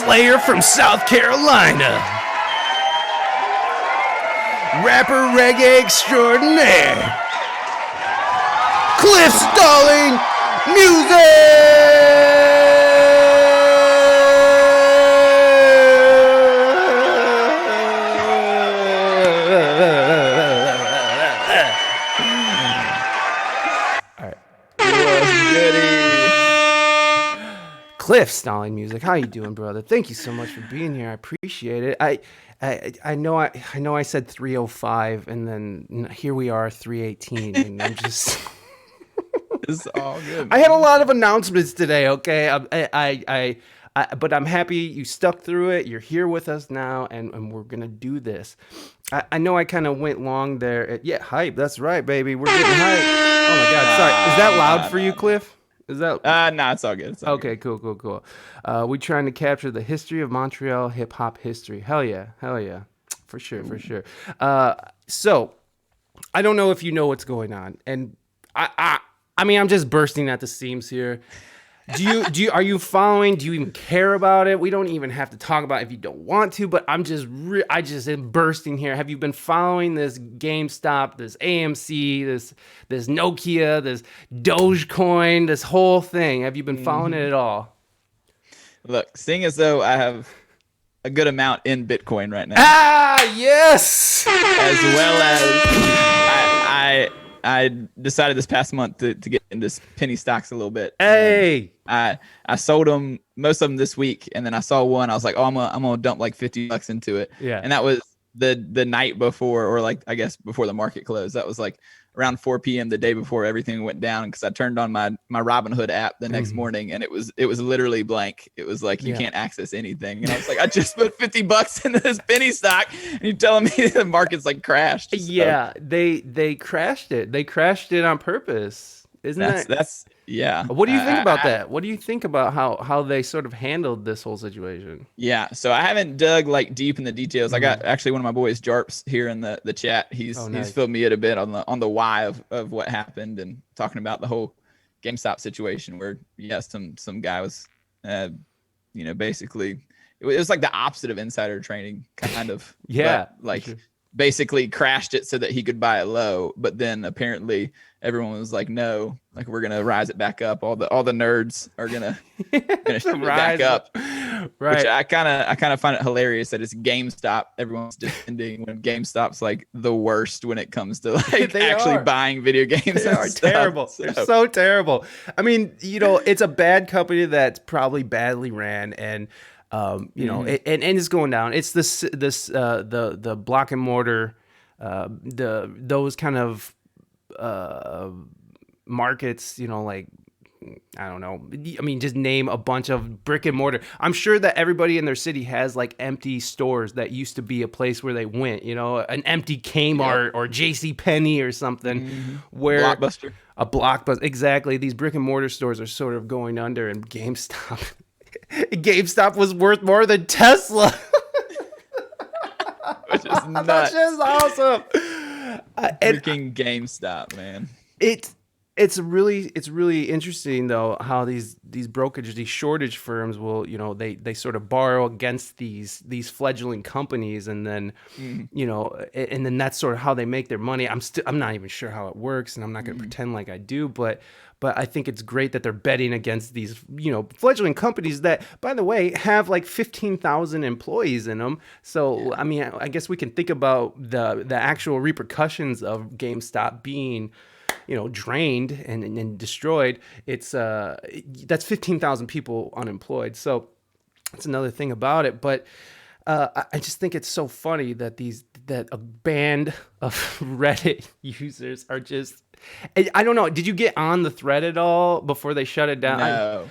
Slayer from South Carolina. Rapper reggae extraordinaire. Cliff Stallings Cliff Stallings music. How you doing, brother? Thank you so much for being here. I appreciate it. I know I said 305 and then here we are 318 and I'm just It's all good. I had a lot of announcements today, okay? But I'm happy you stuck through it. You're here with us now, and we're going to do this. I know I kind of went long there. Yeah, hype. That's right, baby. We're getting hype. Oh, my God. Sorry. Is that loud for you, Cliff? Is that? No, it's all good. It's all okay, good. Cool. We trying to capture the history of Montreal hip-hop history. Hell yeah. For sure. So, I don't know if you know what's going on, and I mean, I'm just bursting at the seams here. Are you following? Do you even care about it? We don't even have to talk about it if you don't want to, but I just am bursting here. Have you been following this GameStop, this AMC, this Nokia, this Dogecoin, this whole thing? Have you been following it at all? Look, seeing as though I have a good amount in Bitcoin right now. Ah, yes. As well as I decided this past month to get into penny stocks a little bit. Hey, I sold them, most of them this week, and then I saw one. I was like, oh, I'm gonna dump like $50 into it. Yeah. And that was the night before, or like I guess before the market closed. That was like around 4 p.m. the day before everything went down, because I turned on my Robinhood app the next morning, and it was literally blank. It was like you can't access anything, and I was like, I just put $50 into this penny stock, and you're telling me the market's like crashed. So. Yeah, they crashed it. They crashed it on purpose. That's yeah. What do you think about that? What do you think about how they sort of handled this whole situation? Yeah, so I haven't dug like deep in the details. I got actually one of my boys, Jarps, here in the chat. He's filled me in a bit on the why of what happened, and talking about the whole GameStop situation where some guy was basically it was like the opposite of insider trading kind of. Yeah, basically crashed it so that he could buy it low, but then apparently everyone was like, no, like we're gonna rise it back up. All the nerds are gonna shoot it back up. Right. Which I kind of find it hilarious that it's GameStop. Everyone's defending when GameStop's like the worst when it comes to like actually buying video games. They are terrible. So. They're so terrible. I mean, it's a bad company that's probably badly ran, and and it's going down. It's the block and mortar, those kind of markets, like, I don't know. I mean, just name a bunch of brick and mortar. I'm sure that everybody in their city has like empty stores that used to be a place where they went, an empty Kmart or JCPenney or something. Where Blockbuster. A Blockbuster. Exactly. These brick and mortar stores are sort of going under, and GameStop was worth more than Tesla. Which is nuts. That's just awesome. Freaking GameStop, man. It's really interesting though how these brokerage, these shortage firms will, they sort of borrow against these fledgling companies, and then and then that's sort of how they make their money. I'm not even sure how it works, and I'm not going to pretend like I do, but I think it's great that they're betting against these, fledgling companies that, by the way, have like 15,000 employees in them. So, I mean, I guess we can think about the actual repercussions of GameStop being, drained and destroyed. It's that's 15,000 people unemployed. So that's another thing about it. But I just think it's so funny that a band of Reddit users are just. I don't know. Did you get on the thread at all before they shut it down? No.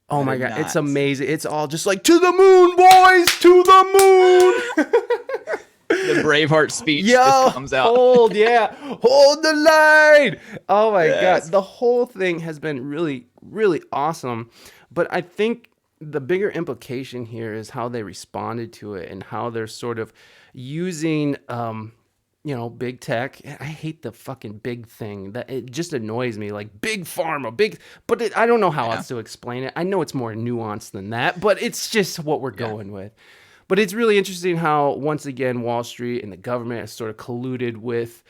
Oh my God, it's amazing. It's all just like, to the moon, boys, to the moon. The Braveheart speech just comes out. Hold the line. Oh my God. The whole thing has been really, really awesome. But I think the bigger implication here is how they responded to it, and how they're sort of using big tech. I hate the fucking big thing. That it just annoys me. Like big pharma, big. But I don't know how Yeah. else to explain it. I know it's more nuanced than that, but it's just what we're Yeah. going with. But it's really interesting how once again Wall Street and the government has sort of colluded with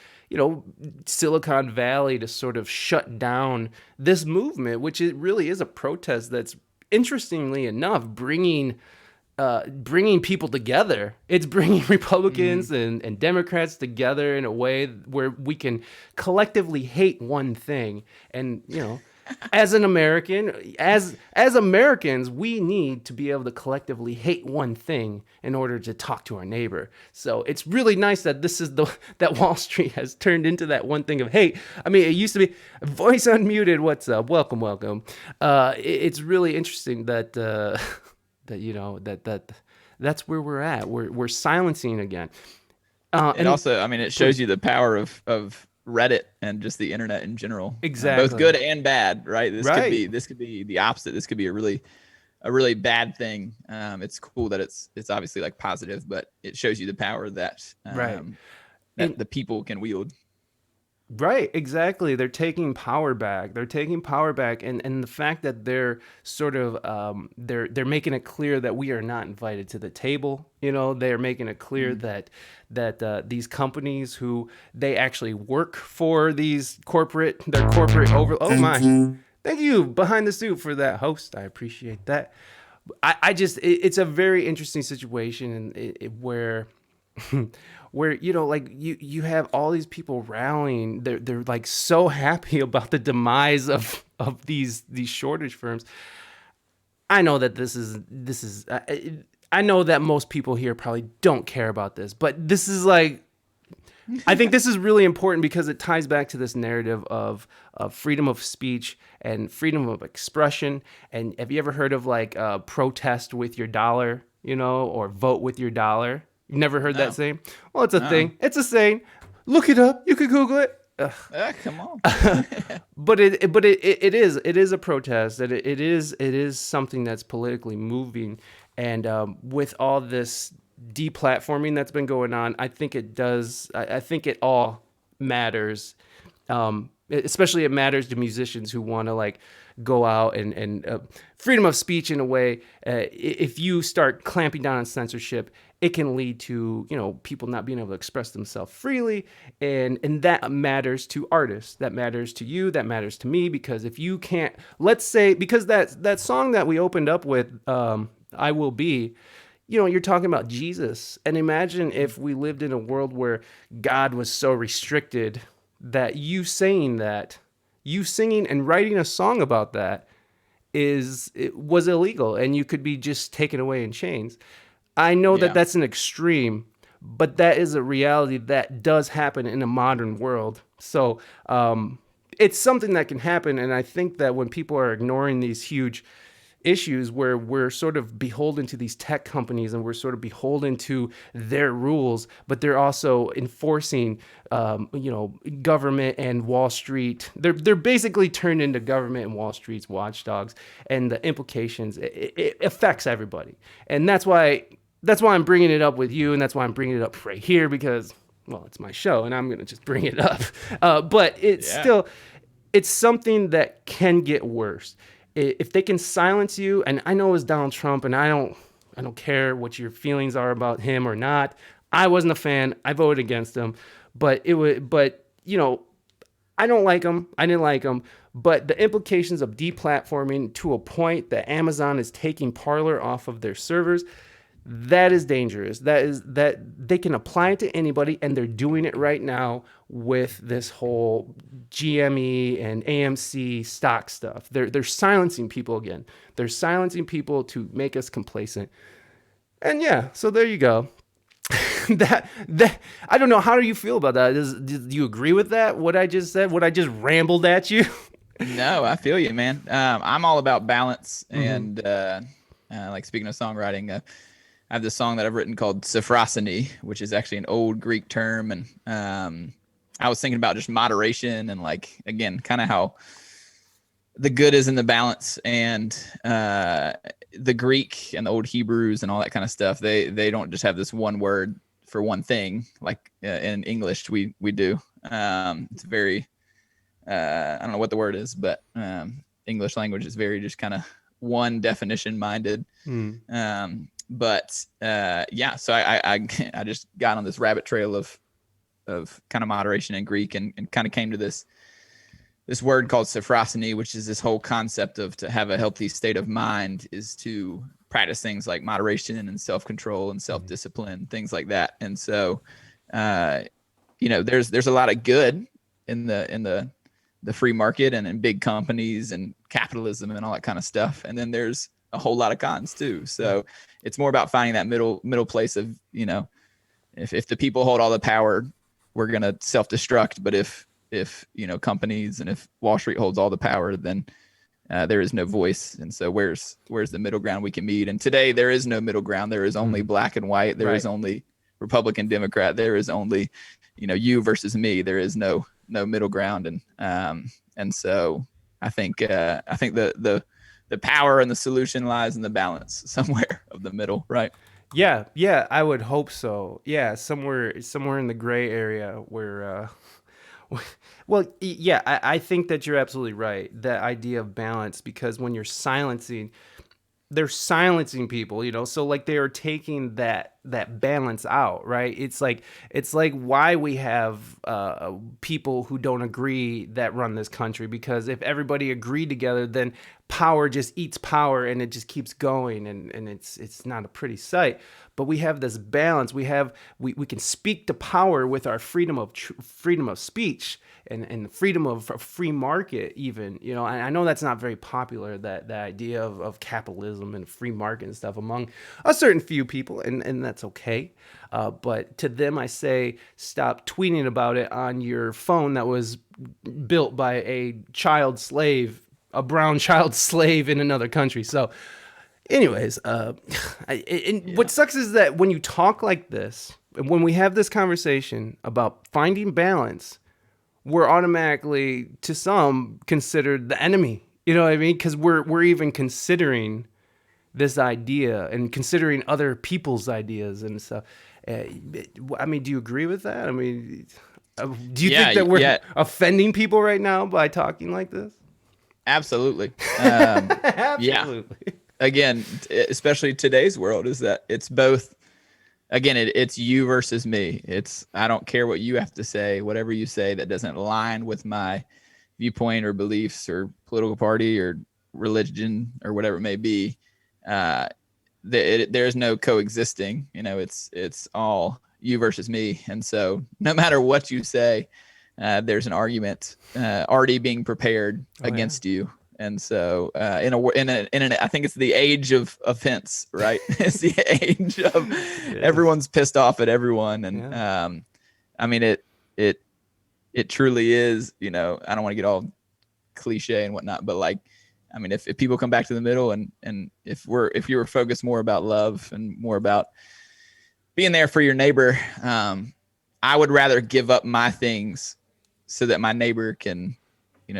Silicon Valley to sort of shut down this movement, which it really is a protest that's interestingly enough bringing people together. It's bringing Republicans and Democrats together in a way where we can collectively hate one thing. And as an American, as Americans, we need to be able to collectively hate one thing in order to talk to our neighbor. So it's really nice that this is that Wall Street has turned into that one thing of hate. I mean, it used to be voice unmuted. What's up? Welcome, welcome. It's really interesting that. That's where we're at. We're silencing again. It also, I mean, it shows you the power of Reddit and just the internet in general, both Exactly. good and bad, right? Right. This could be the opposite. This could be a really bad thing. It's cool that it's obviously like positive, but it shows you the power that Right. that And the people can wield. right, exactly. They're taking power back. They're taking power back, and the fact that they're sort of they're making it clear that we are not invited to the table. They're making it clear Mm. that these companies who they actually work for their corporate over. Oh my! Thank you behind the suit for that host. I appreciate that. I just it's a very interesting situation where where like you have all these people rallying. They're like so happy about the demise of these shortage firms. I know that this is I know that most people here probably don't care about this, but this is like I think this is really important because it ties back to this narrative of freedom of speech and freedom of expression. And have you ever heard of like protest with your dollar, or vote with your dollar? You've never heard that No. saying? Well, it's a Uh. thing. It's a saying. Look it up. You can Google it. Come on. But it is a protest, and it is something that's politically moving, and with all this deplatforming that's been going on, I think it does. I think it all matters. Especially it matters to musicians who want to like go out and freedom of speech in a way. If you start clamping down on censorship, it can lead to people not being able to express themselves freely, and that matters to artists. That matters to you. That matters to me, because if you can't, let's say, because that song that we opened up with, "I Will Be." You're talking about Jesus. And imagine if we lived in a world where God was so restricted that you singing and writing a song about that it was illegal, and you could be just taken away in chains. I know that Yeah. that's an extreme, but that is a reality that does happen in a modern world. So it's something that can happen. And I think that when people are ignoring these huge issues where we're sort of beholden to these tech companies and we're sort of beholden to their rules, but they're also enforcing, government and Wall Street. They're basically turned into government and Wall Street's watchdogs, and the implications it affects everybody, and that's why I'm bringing it up with you, and that's why I'm bringing it up right here because. Well, it's my show, and I'm gonna just bring it up. But Yeah. it's something that can get worse if they can silence you. And I know it was Donald Trump, and I don't care what your feelings are about him or not. I wasn't a fan. I voted against him, but I don't like him. I didn't like him. But the implications of deplatforming to a point that Amazon is taking Parler off of their servers, that is dangerous. That they can apply it to anybody, and they're doing it right now with this whole GME and AMC stock stuff. They're silencing people again. They're silencing people to make us complacent. And yeah, so there you go. that I don't know. How do you feel about that? Do you agree with that? What I just said? What I just rambled at you? No, I feel you, man. I'm all about balance Mm-hmm. and like speaking of songwriting, I have this song that I've written called Sophrosony, which is actually an old Greek term, and I was thinking about just moderation and like again, kind of how the good is in the balance, and the Greek and the old Hebrews and all that kind of stuff. They don't just have this one word for one thing, like in English we do. It's very I don't know what the word is, but English language is very just kind of one definition minded. But yeah, so I just got on this rabbit trail of kind of moderation in Greek and kind of came to this word called sophrosyney, which is this whole concept of to have a healthy state of mind is to practice things like moderation and self-control and self-discipline, things like that. And so, there's a lot of good in the free market and in big companies and capitalism and all that kind of stuff. And then there's a whole lot of cons too. So it's more about finding that middle place of, if the people hold all the power, we're going to self-destruct. But if companies and if Wall Street holds all the power, then there is no voice. And so where's the middle ground we can meet? And today there is no middle ground. There is only black and white. There is only Republican, Democrat. There is only, you versus me. There is no middle ground. And so I think the power and the solution lies in the balance somewhere of the middle, right? Yeah, I would hope so. Yeah, somewhere in the gray area where well, yeah, I think that you're absolutely right. That idea of balance, because when they're silencing people, so like they are taking that balance out, right? It's like why we have people who don't agree that run this country, because if everybody agreed together, then power just eats power and it just keeps going, and it's not a pretty sight. But we have this balance. We can speak to power with our freedom of speech and freedom of free market even. I know that's not very popular, that idea of capitalism and free market and stuff among a certain few people, and that's okay. But to them, I say, stop tweeting about it on your phone that was built by a brown child slave in another country. So anyways, what sucks is that when you talk like this, and when we have this conversation about finding balance, we're automatically, to some, considered the enemy. You know what I mean? Because we're even considering this idea and considering other people's ideas and stuff. I mean, do you agree with that? I mean, do you think that we're offending people right now by talking like this? Absolutely. Absolutely. Yeah. Again, especially today's world, is that it's both. Again, it's you versus me. I don't care what you have to say, whatever you say that doesn't align with my viewpoint or beliefs or political party or religion or whatever it may be. There's no coexisting. It's all you versus me. And so no matter what you say, there's an argument already being prepared against you. And so I think it's the age of offense, right? It's the age of everyone's pissed off at everyone. And I mean, it truly is, I don't want to get all cliche and whatnot, but like, I mean, if people come back to the middle and if you were focused more about love and more about being there for your neighbor, I would rather give up my things so that my neighbor can,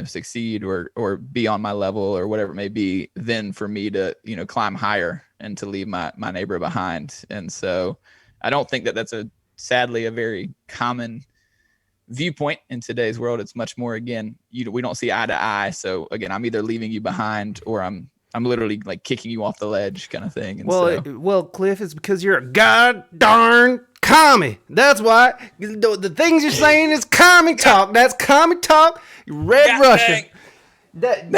succeed or be on my level or whatever it may be, than for me to, climb higher and to leave my neighbor behind. And so I don't think that that's sadly a very common viewpoint in today's world. It's much more, again, we don't see eye to eye. So again, I'm either leaving you behind or I'm literally like kicking you off the ledge kind of thing. And well, Cliff, it's because you're a god darn commie. That's why the things you're saying is commie talk. That's commie talk. Red Russian. That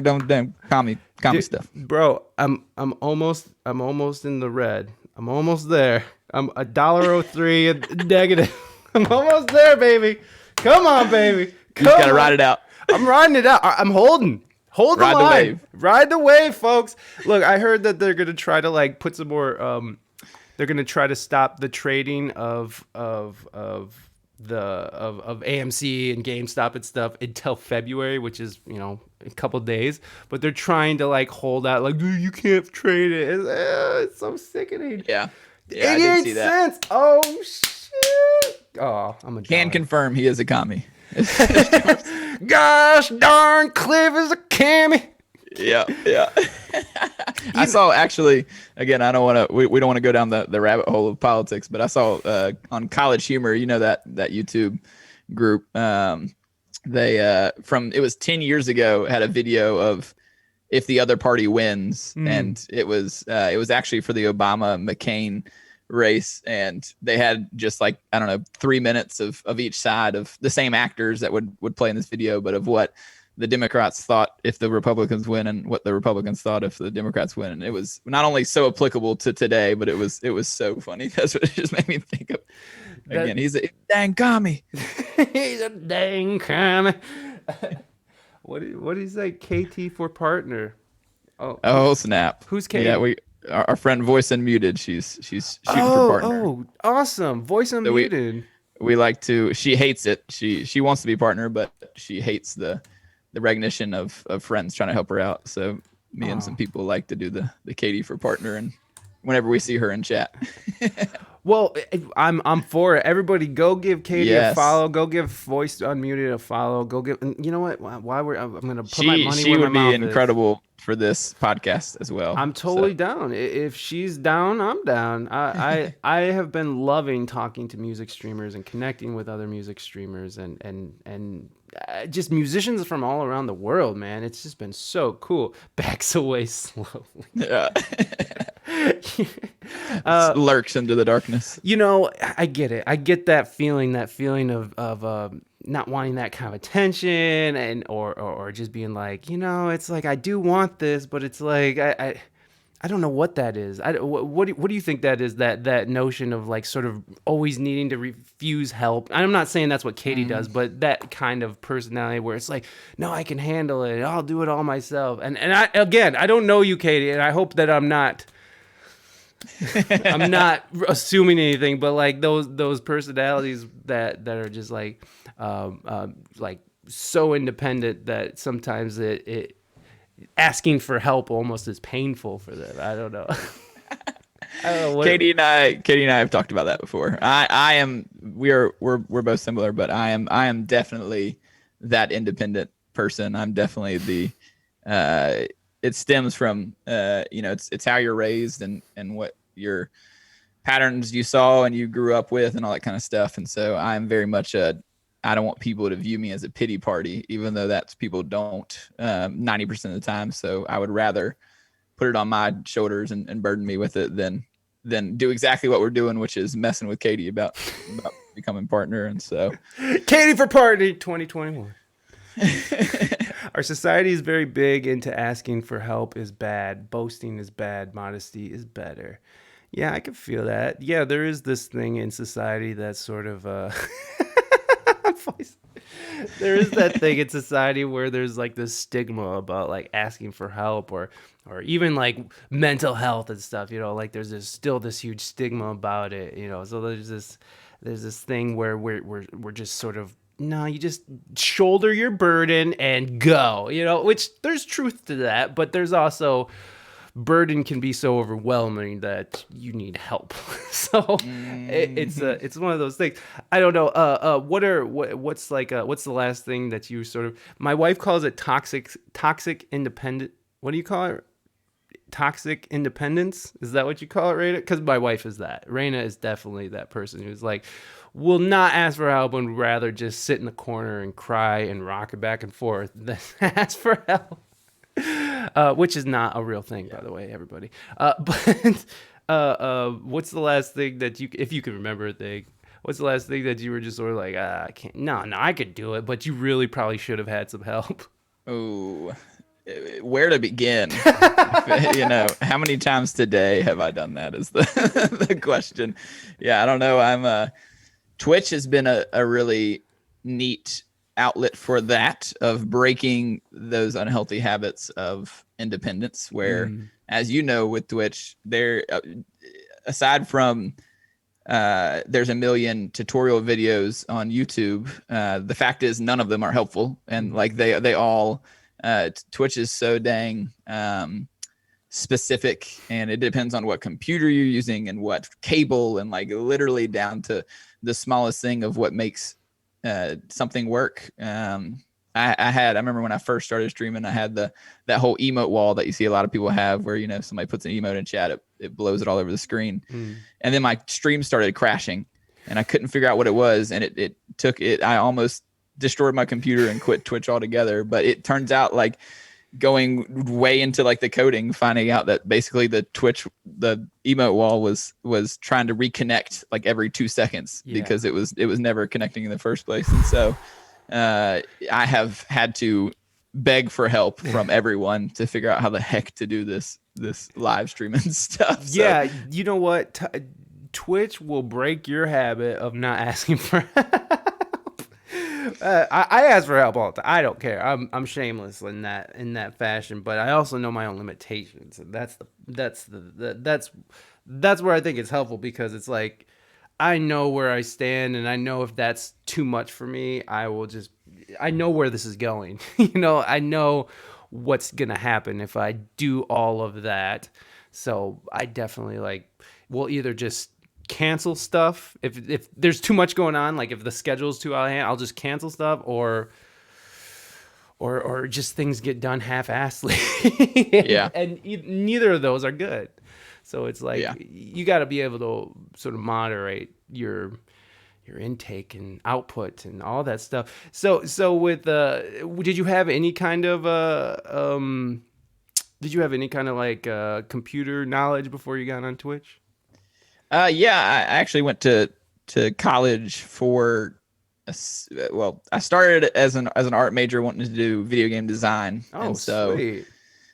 goddamn commie stuff, bro. I'm almost in the red. I'm almost there. I'm $1.03 negative. I'm almost there, baby. Come on, baby. You just gotta ride it out. I'm riding it out. I'm holding. Hold the line. The wave. Ride the wave, folks. Look, I heard that they're gonna try to like put some more. They're gonna try to stop the trading of AMC and GameStop and stuff until February, which is a couple days. But they're trying to like hold out, like, dude, you can't trade it. It's so sickening. Yeah, 88 I did see cents. That. Oh shit. Oh, I'm a can confirm he is a commie. Gosh darn, Cliff is a commie. Yeah. I saw, actually, again, I don't want to, we don't want to go down the rabbit hole of politics, but I saw on College Humor, that YouTube group, they it was 10 years ago, had a video of if the other party wins, and it was actually for the Obama McCain race, and they had just like, I don't know, 3 minutes of each side of the same actors that would play in this video, but of what the Democrats thought if the Republicans win and what the Republicans thought if the Democrats win. And it was not only so applicable to today, but it was so funny. That's what it just made me think of. Again, he's a dang commie. He's a dang commie. What do you say? KT for partner. Oh snap! Who's KT? Yeah, our friend Voice Unmuted. She's shooting for partner. Oh, awesome! Voice Unmuted. So we like to. She hates it. She wants to be partner, but she hates the recognition of friends trying to help her out. So me and some people like to do the Katie for partner, and whenever we see her in chat. Well, I'm for it. Everybody, go give Katie a follow. Go give Voice Unmuted a follow. Go give. You know what? I'm gonna put my money where my mouth is. She would be incredible for this podcast as well. I'm totally down. If she's down, I'm down. I have been loving talking to music streamers and connecting with other music streamers and just musicians from all around the world, man. It's just been so cool. Backs away slowly. Yeah. Lurks into the darkness. I get it. I get that feeling of not wanting that kind of attention and or just being like, it's like I do want this, but it's like I don't know what that is. What do you think that is? That notion of like sort of always needing to refuse help. I'm not saying that's what Katie does, but that kind of personality where it's like, no, I can handle it. I'll do it all myself. And I don't know you, Katie, and I hope that I'm not assuming anything, but like those personalities that are just like so independent that sometimes it asking for help almost is painful for them. I don't know. Katie and I have talked about that before. We're both similar, but I am definitely that independent person. I'm definitely it stems from it's how you're raised and what your patterns you saw and you grew up with and all that kind of stuff. And so I'm very much I don't want people to view me as a pity party, even though people don't 90% of the time. So I would rather put it on my shoulders and burden me with it than do exactly what we're doing, which is messing with Katie about becoming partner. And so Katie for party 2021. Our society is very big into asking for help is bad. Boasting is bad. Modesty is better. Yeah, I can feel that. Yeah, there is this thing in society that's sort of there is that thing in society where there's like this stigma about like asking for help or even like mental health and stuff, like there's still this huge stigma about it, so there's this thing where we're just sort of, no, you just shoulder your burden and go, which there's truth to that, but there's also burden can be so overwhelming that you need help. So it's one of those things. I don't know. What's the last thing that you sort of? My wife calls it toxic independent. What do you call it? Toxic independence? Is that what you call it, Reina? Because my wife is that. Reina is definitely that person who's like, will not ask for help and would rather just sit in the corner and cry and rock it back and forth than ask for help. Which is not a real thing, by the way, everybody. But what's the last thing that if you can remember a thing, what's the last thing that you were just sort of like, I can't, no, I could do it, but you really probably should have had some help? Oh, where to begin? How many times today have I done that is the question. Yeah, I don't know. Twitch has been a really neat outlet for that, of breaking those unhealthy habits of independence, where as with Twitch, there aside from there's a million tutorial videos on YouTube, the fact is none of them are helpful, and like they all Twitch is so dang specific, and it depends on what computer you're using and what cable, and like literally down to the smallest thing of what makes something work. I remember when I first started streaming, I had that whole emote wall that you see a lot of people have where, somebody puts an emote in chat, it blows it all over the screen. And then my stream started crashing and I couldn't figure out what it was. And I almost destroyed my computer and quit Twitch altogether. But it turns out like going way into like the coding, finding out that basically the emote wall was trying to reconnect like every 2 seconds because it was never connecting in the first place. And so I have had to beg for help from everyone to figure out how the heck to do this live streaming stuff. Yeah, you know what? Twitch will break your habit of not asking for help. I ask for help all the time. I don't care. I'm shameless in that fashion, but I also know my own limitations. And that's where I think it's helpful, because it's like I know where I stand, and I know if that's too much for me, I know where this is going. I know what's gonna happen if I do all of that. So I definitely will either just cancel stuff if there's too much going on, like if the schedule's too out of hand, I'll just cancel stuff, or just things get done half-assedly. and neither of those are good. So it's like you got to be able to sort of moderate your intake and output and all that stuff. So with did you have any kind of computer knowledge before you got on Twitch? I actually went to college for I started as an art major wanting to do video game design. And so sweet.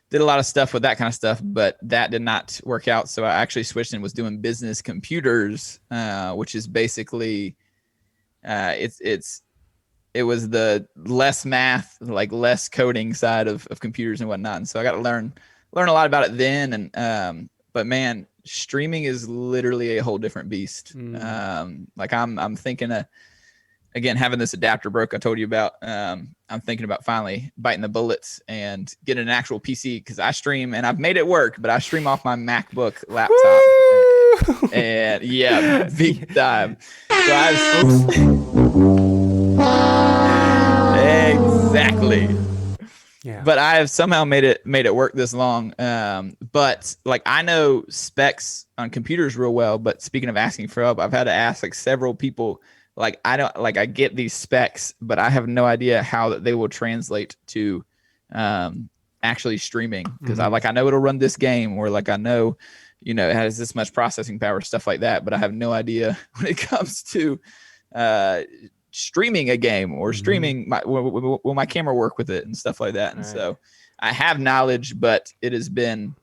Did a lot of stuff with that kind of stuff, but that did not work out. So I actually switched and was doing business computers, which is basically it was the less math, like less coding side of computers and whatnot. And so I got to learn a lot about it then. And but man, streaming is literally a whole different beast. Like I'm thinking again, having this adapter broke I told you about, I'm thinking about finally biting the bullets and getting an actual PC, because I stream and I've made it work, but I stream off my MacBook laptop. And big time. So exactly. Yeah. But I have somehow made it work this long. But like I know specs on computers real well, but speaking of asking for help, I've had to ask like several people. Like I get these specs, but I have no idea how that they will translate to actually streaming, because I know it'll run this game, or like I know it has this much processing power, stuff like that, but I have no idea when it comes to streaming a game or streaming will my camera work with it and stuff like that. And so I have knowledge, but it has been,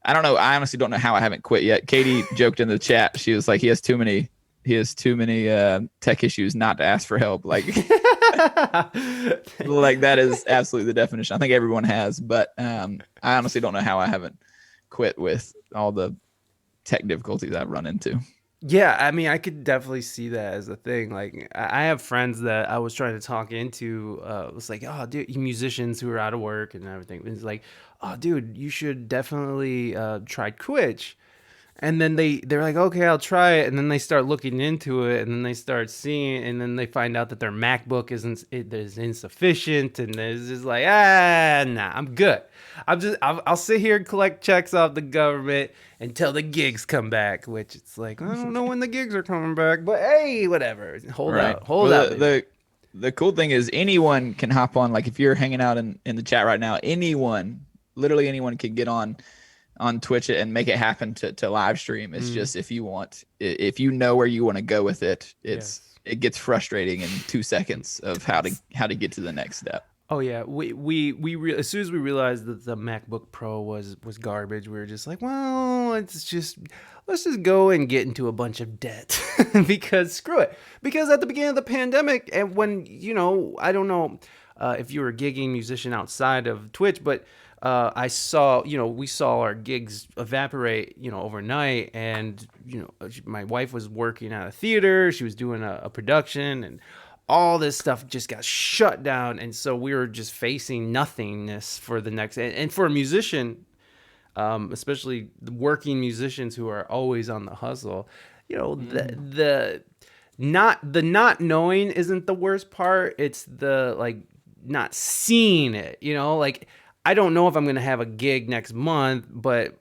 I don't know. I honestly don't know how I haven't quit yet. Katie joked in the chat. She was like, he has too many tech issues not to ask for help. Like, like that is absolutely the definition. I think everyone has, but I honestly don't know how I haven't quit with all the tech difficulties I've run into. Yeah, I mean, I could definitely see that as a thing. Like, I have friends that I was trying to talk into. It was like, oh, dude, musicians who are out of work and everything. It's like, oh, dude, you should definitely try Twitch. And then they're like, okay, I'll try it. And then they start looking into it, and then they start seeing, and then they find out that their MacBook is insufficient, and it's just like, nah, I'm good. I'll sit here and collect checks off the government until the gigs come back. Which it's like, I don't know when the gigs are coming back, but hey, whatever. Hold out. The cool thing is anyone can hop on. Like if you're hanging out in the chat right now, literally anyone can get on Twitch and make it happen to live stream. It's just if you know where you want to go with it, it gets frustrating in 2 seconds of how to get to the next step. Oh yeah, we as soon as we realized that the MacBook Pro was garbage, we were just like, well, let's just go and get into a bunch of debt because screw it. Because at the beginning of the pandemic, and when I don't know if you were a gigging musician outside of Twitch, but I saw, we saw our gigs evaporate, overnight. And, my wife was working at a theater. She was doing a production, and all this stuff just got shut down. And so we were just facing nothingness for the next, and for a musician, especially the working musicians who are always on the hustle, the not knowing isn't the worst part. It's the not seeing it, like I don't know if I'm going to have a gig next month, but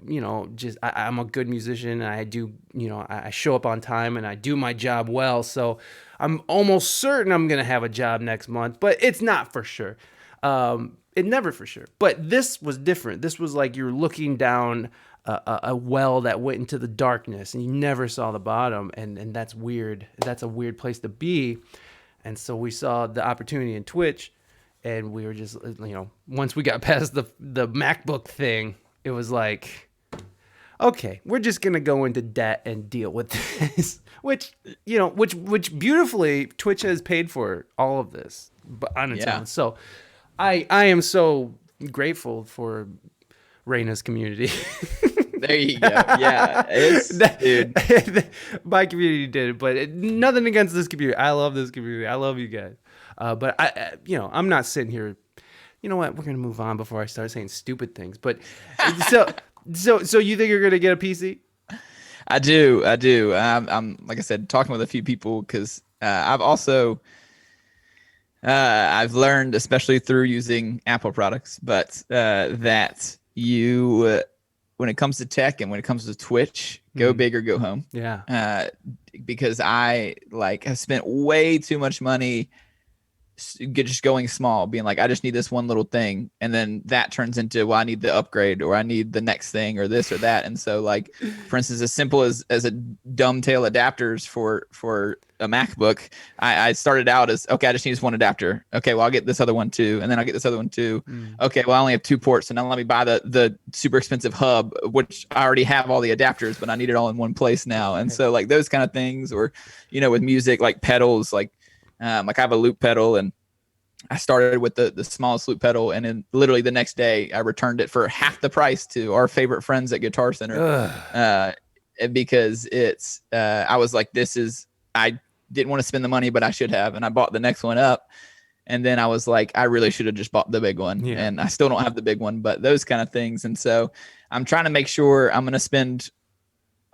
just I'm a good musician, and I do, I show up on time and I do my job well. So I'm almost certain I'm going to have a job next month, but it's not for sure. It never for sure. But this was different. This was like you're looking down a well that went into the darkness and you never saw the bottom. And that's weird. That's a weird place to be. And so we saw the opportunity in Twitch, and we were just, once we got past the MacBook thing, it was like, okay, we're just going to go into debt and deal with this, which beautifully Twitch has paid for all of this on its own. So I am so grateful for Reina's community. There you go. Yeah, dude. My community did it, but nothing against this community. I love this community. I love you guys. But I'm not sitting here. You know what? We're gonna move on before I start saying stupid things. But so you think you're gonna get a PC? I do. I'm like I said, talking with a few people because I've also I've learned, especially through using Apple products, but that you when it comes to tech and when it comes to Twitch, go big or go home. Yeah. Because I have spent way too much money just going small, being like, I just need this one little thing. And then that turns into, well, I need the upgrade, or I need the next thing, or this or that. And so for instance, as simple as a dumb tail adapters for a MacBook, I started out as, okay, I just need this one adapter. Okay, well, I'll get this other one too. And then I'll get this other one too. Okay, well, I only have 2 ports. So now let me buy the super expensive hub, which I already have all the adapters, but I need it all in one place now. And so those kind of things, or, with music, like pedals, I have a loop pedal, and I started with the smallest loop pedal, and then literally the next day I returned it for half the price to our favorite friends at Guitar Center, because it's I was like, I didn't want to spend the money, but I should have, and I bought the next one up, and then I was like, I really should have just bought the big one, and I still don't have the big one, but those kind of things. And so I'm trying to make sure I'm going to spend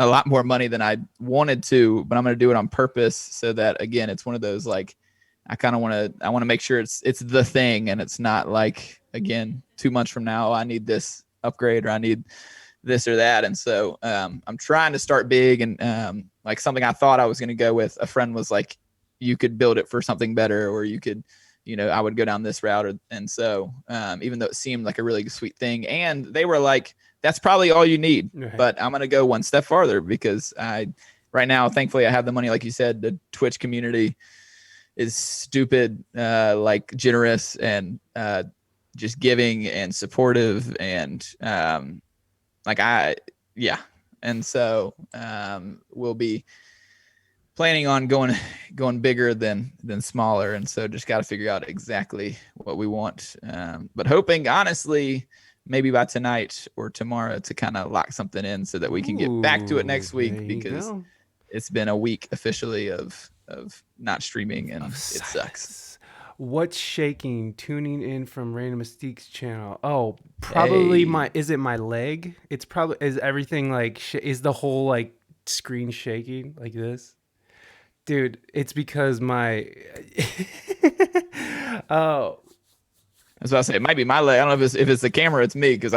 a lot more money than I wanted to, but I'm going to do it on purpose, so that, again, it's one of those, I kind of want to make sure it's the thing, and it's not again, 2 months from now, I need this upgrade, or I need this or that. And so I'm trying to start big, and something I thought I was going to go with, a friend was like, you could build it for something better, or you could, I would go down this route. And so even though it seemed like a really sweet thing, and they were like, that's probably all you need, but I'm going to go one step farther, because right now, thankfully, I have the money. Like you said, the Twitch community is stupid, generous, and just giving and supportive, and and so we'll be planning on going bigger than smaller, and so just got to figure out exactly what we want, but hoping, honestly, maybe by tonight or tomorrow, to kind of lock something in so that we can get back to it next week, because it's been a week officially of not streaming, and it sucks. What's shaking? Tuning in from Reina Mystique's channel. Oh, probably is it my leg? It's probably, is everything is the whole screen shaking like this? Dude, it's because my oh, I was about to say, it might be my leg. I don't know if it's the camera, it's me, because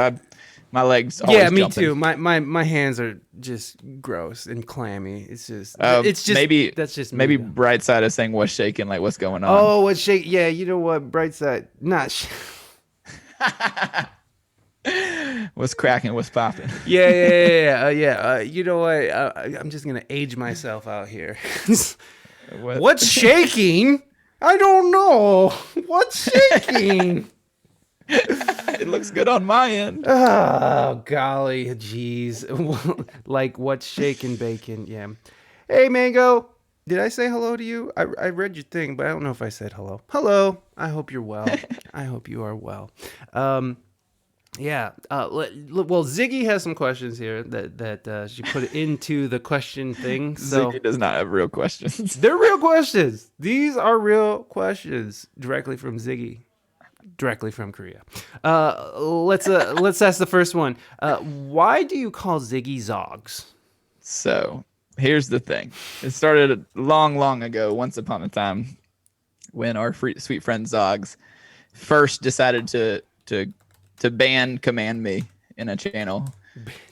my legs always me jumping. too. My hands are just gross and clammy. It's just maybe that's just me, maybe Brightside is saying what's shaking, what's going on. Oh, what's shaking? Yeah, you know what, Brightside, not what's cracking, what's popping. Yeah. You know what, I'm just gonna age myself out here. What's shaking? I don't know. What's shaking? It looks good on my end. Oh, golly, jeez. What's shaking, bacon? Yeah. Hey, Mango. Did I say hello to you? I read your thing, but I don't know if I said hello. Hello. I hope you're well. I hope you are well. Yeah. Well, Ziggy has some questions here that she put into the question thing. So Ziggy does not have real questions. They're real questions. These are real questions directly from Ziggy. Directly from Korea. Let's ask the first one. Why do you call Ziggy Zogs? So here's the thing. It started long ago, once upon a time, when our sweet friend Zogs first decided to ban command me in a channel,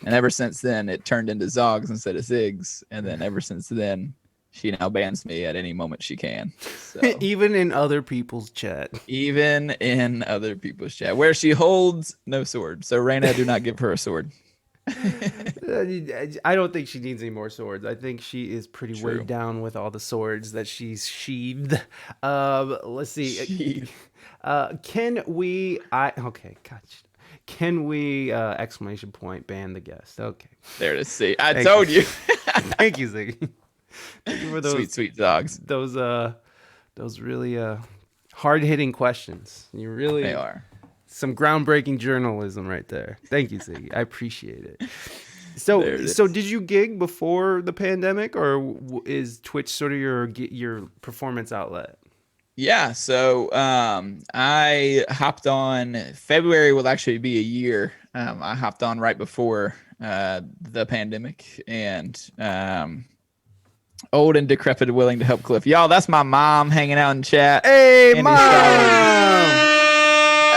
and ever since then it turned into Zogs instead of Zigs, and then ever since then she now bans me at any moment she can. So Even in other people's chat. even in other people's chat where she holds no sword. So Reina, do not give her a sword. I don't think she needs any more swords. I think she is pretty True. weighed down with all the swords that she's sheathed. Let's see. Can we? Okay. Gosh. Can we? Exclamation point. Ban the guest. Okay. There to see. I told you. Thank you, Ziggy. Thank you for those sweet dogs. Those really hard hitting questions. You really They are. Some groundbreaking journalism right there. Thank you, Ziggy. I appreciate it. So did you gig before the pandemic, or is Twitch sort of your performance outlet? Yeah, so I hopped on. February will actually be a year. I hopped on right before the pandemic, and old and decrepit, willing to help Cliff. Y'all, that's my mom hanging out in chat. Hey, Andy mom! Stallings.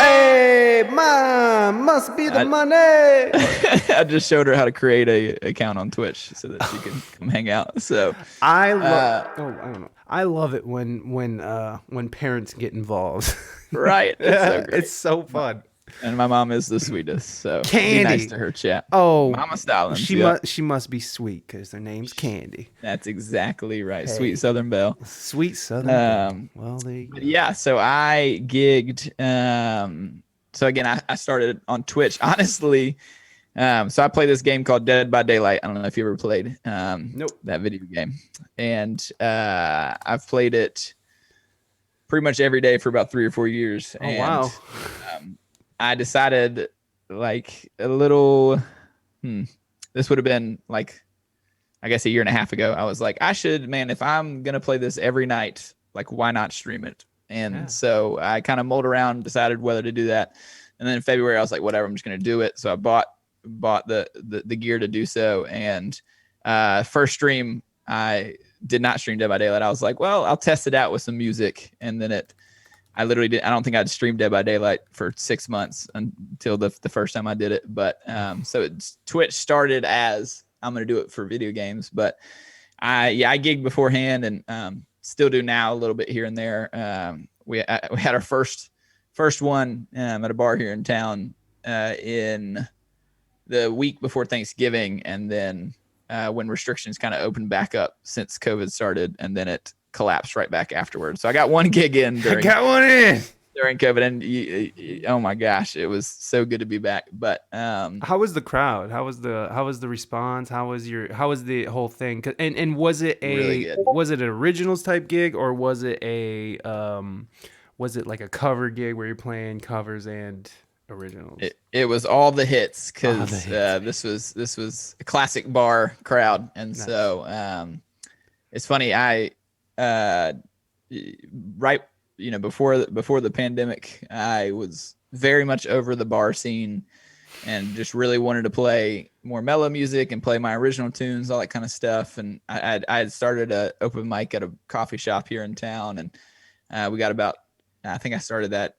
Hey, mom! Must be the money. I just showed her how to create a account on Twitch so that she can come hang out. So I don't know. I love it when parents get involved. Right, it's so great. It's so fun. And my mom is the sweetest, so Candy. be nice to her, chat. Oh, Mama Stallings. She must be sweet because her name's Candy. That's exactly right. Hey. Sweet Southern Belle. Sweet Southern Belle. Well, there you go. Yeah, so I gigged. So again, I started on Twitch. Honestly, so I play this game called Dead by Daylight. I don't know if you ever played Nope. that video game. And I've played it pretty much every day for about 3 or 4 years. Oh, wow. I decided like a little, this would have been like, I guess a year and a half ago. I was like, I should, man, if I'm going to play this every night, like why not stream it? And so I kind of mulled around, decided whether to do that. And then in February, I was like, whatever, I'm just going to do it. So I bought the gear to do so. And first stream, I did not stream Dead by Daylight. I was like, well, I'll test it out with some music. And then I literally did. I don't think I'd streamed Dead by Daylight for 6 months until the first time I did it. But so Twitch started as I'm going to do it for video games. But I gigged beforehand and still do now a little bit here and there. We had our first one at a bar here in town in the week before Thanksgiving, and then when restrictions kind of opened back up since COVID started, and then it collapsed right back afterwards. So I got one gig in during COVID, and oh my gosh, it was so good to be back. But how was the crowd? How was the response? How was the whole thing? And was it really was it an originals type gig, or was it was it like a cover gig where you're playing covers and originals? It was all the hits, because this was a classic bar crowd, and nice. So it's funny. I right before the pandemic, I was very much over the bar scene and just really wanted to play more mellow music and play my original tunes, all that kind of stuff. And I had started a open mic at a coffee shop here in town, and we got about, I think I started that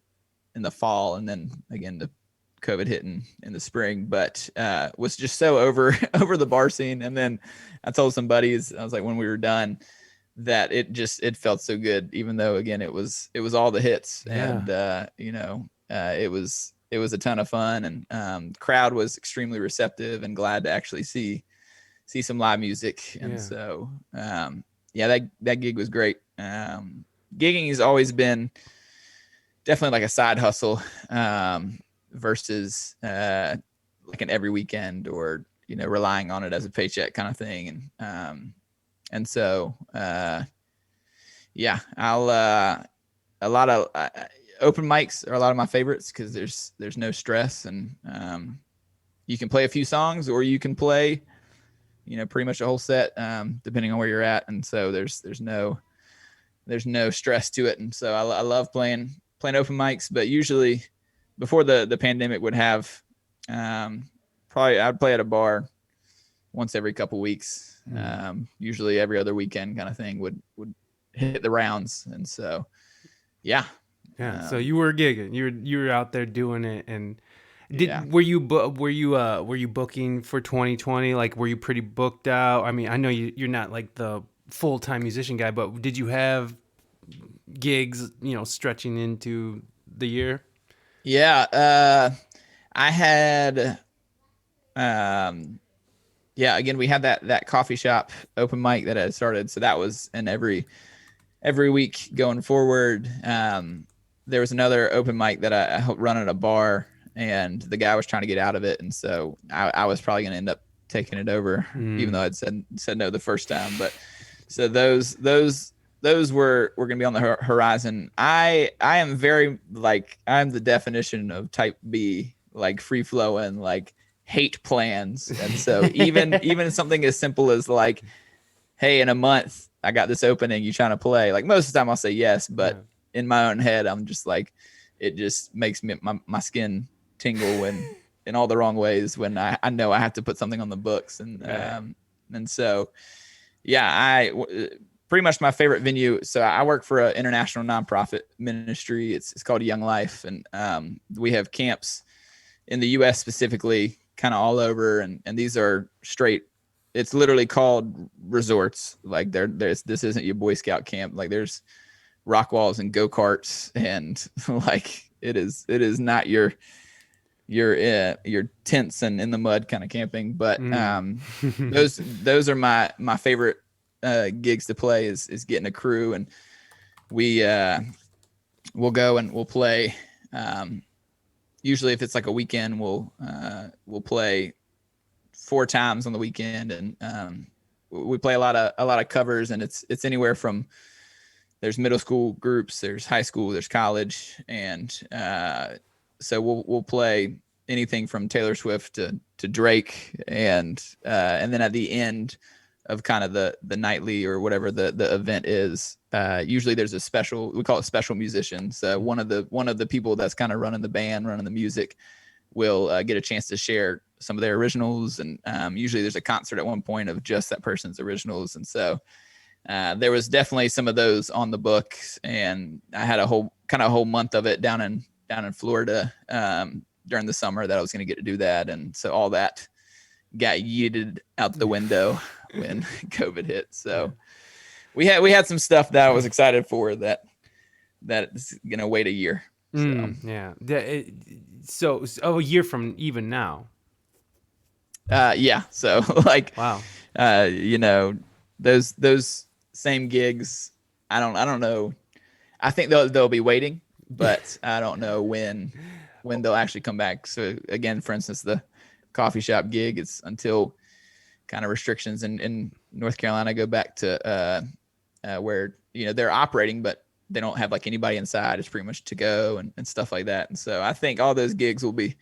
in the fall, and then again the COVID hit in the spring, but was just so over the bar scene. And then I told some buddies, I was like, when we were done, that it felt so good, even though again it was all the hits. And it was a ton of fun, and crowd was extremely receptive and glad to actually see some live music. And so that gig was great. Gigging has always been definitely like a side hustle versus like an every weekend, or relying on it as a paycheck kind of thing. And so, I'll a lot of open mics are a lot of my favorites, because there's no stress, and you can play a few songs, or you can play, pretty much a whole set, depending on where you're at. And so there's no stress to it. And so I love playing open mics, but usually before the pandemic would have, probably I'd play at a bar once every couple weeks. Usually every other weekend kind of thing would hit the rounds. And so, Yeah. So you were gigging. You were out there doing it, and Yeah. were you booking for 2020? Like, were you pretty booked out? I mean, I know you're not like the full-time musician guy, but did you have gigs, stretching into the year? Yeah. I had, yeah, again, we had that coffee shop open mic that had started. So that was in every week going forward. There was another open mic that I helped run at a bar, and the guy was trying to get out of it. And so I was probably going to end up taking it over, even though I'd said no the first time. But so those were going to be on the horizon. I am very, like, I'm the definition of type B, like free flowing, like hate plans. And so even something as simple as like, hey, in a month I got this opening, you trying to play? Like, most of the time I'll say yes, but in my own head I'm just like, it just makes me my skin tingle when in all the wrong ways when I know I have to put something on the books. And so yeah, pretty much my favorite venue. So I work for an international nonprofit ministry. It's called Young Life, and we have camps in the U.S. specifically, kind of all over, and these are straight. It's literally called resorts. Like this isn't your Boy Scout camp. Like, there's rock walls and go-karts, and like it is not your tents and in the mud kind of camping. But those are my favorite gigs to play, is getting a crew, and we'll go and we'll play. Usually if it's like a weekend, we'll play 4 times on the weekend, and we play a lot of covers, and it's anywhere from, there's middle school groups, there's high school, there's college, and so we'll play anything from Taylor Swift to Drake, and then at the end of kind of the nightly or whatever the event is, usually there's a special, we call it special musicians. One of the people that's kind of running the band, running the music, will get a chance to share some of their originals, and usually there's a concert at one point of just that person's originals. And so there was definitely some of those on the books, and I had a whole month of it down in Florida during the summer that I was going to get to do that. And so all that got yeeted out the window when COVID hit. So we had some stuff that I was excited for that is going to wait a year. So. So a year from even now. Yeah. So like, wow. Those same gigs, I don't know. I think they'll be waiting, but I don't know when they'll actually come back. So again, for instance, the coffee shop gig, it's until kind of restrictions in North Carolina go back to where they're operating, but they don't have like anybody inside. It's pretty much to go and stuff like that. And so I think all those gigs we'll be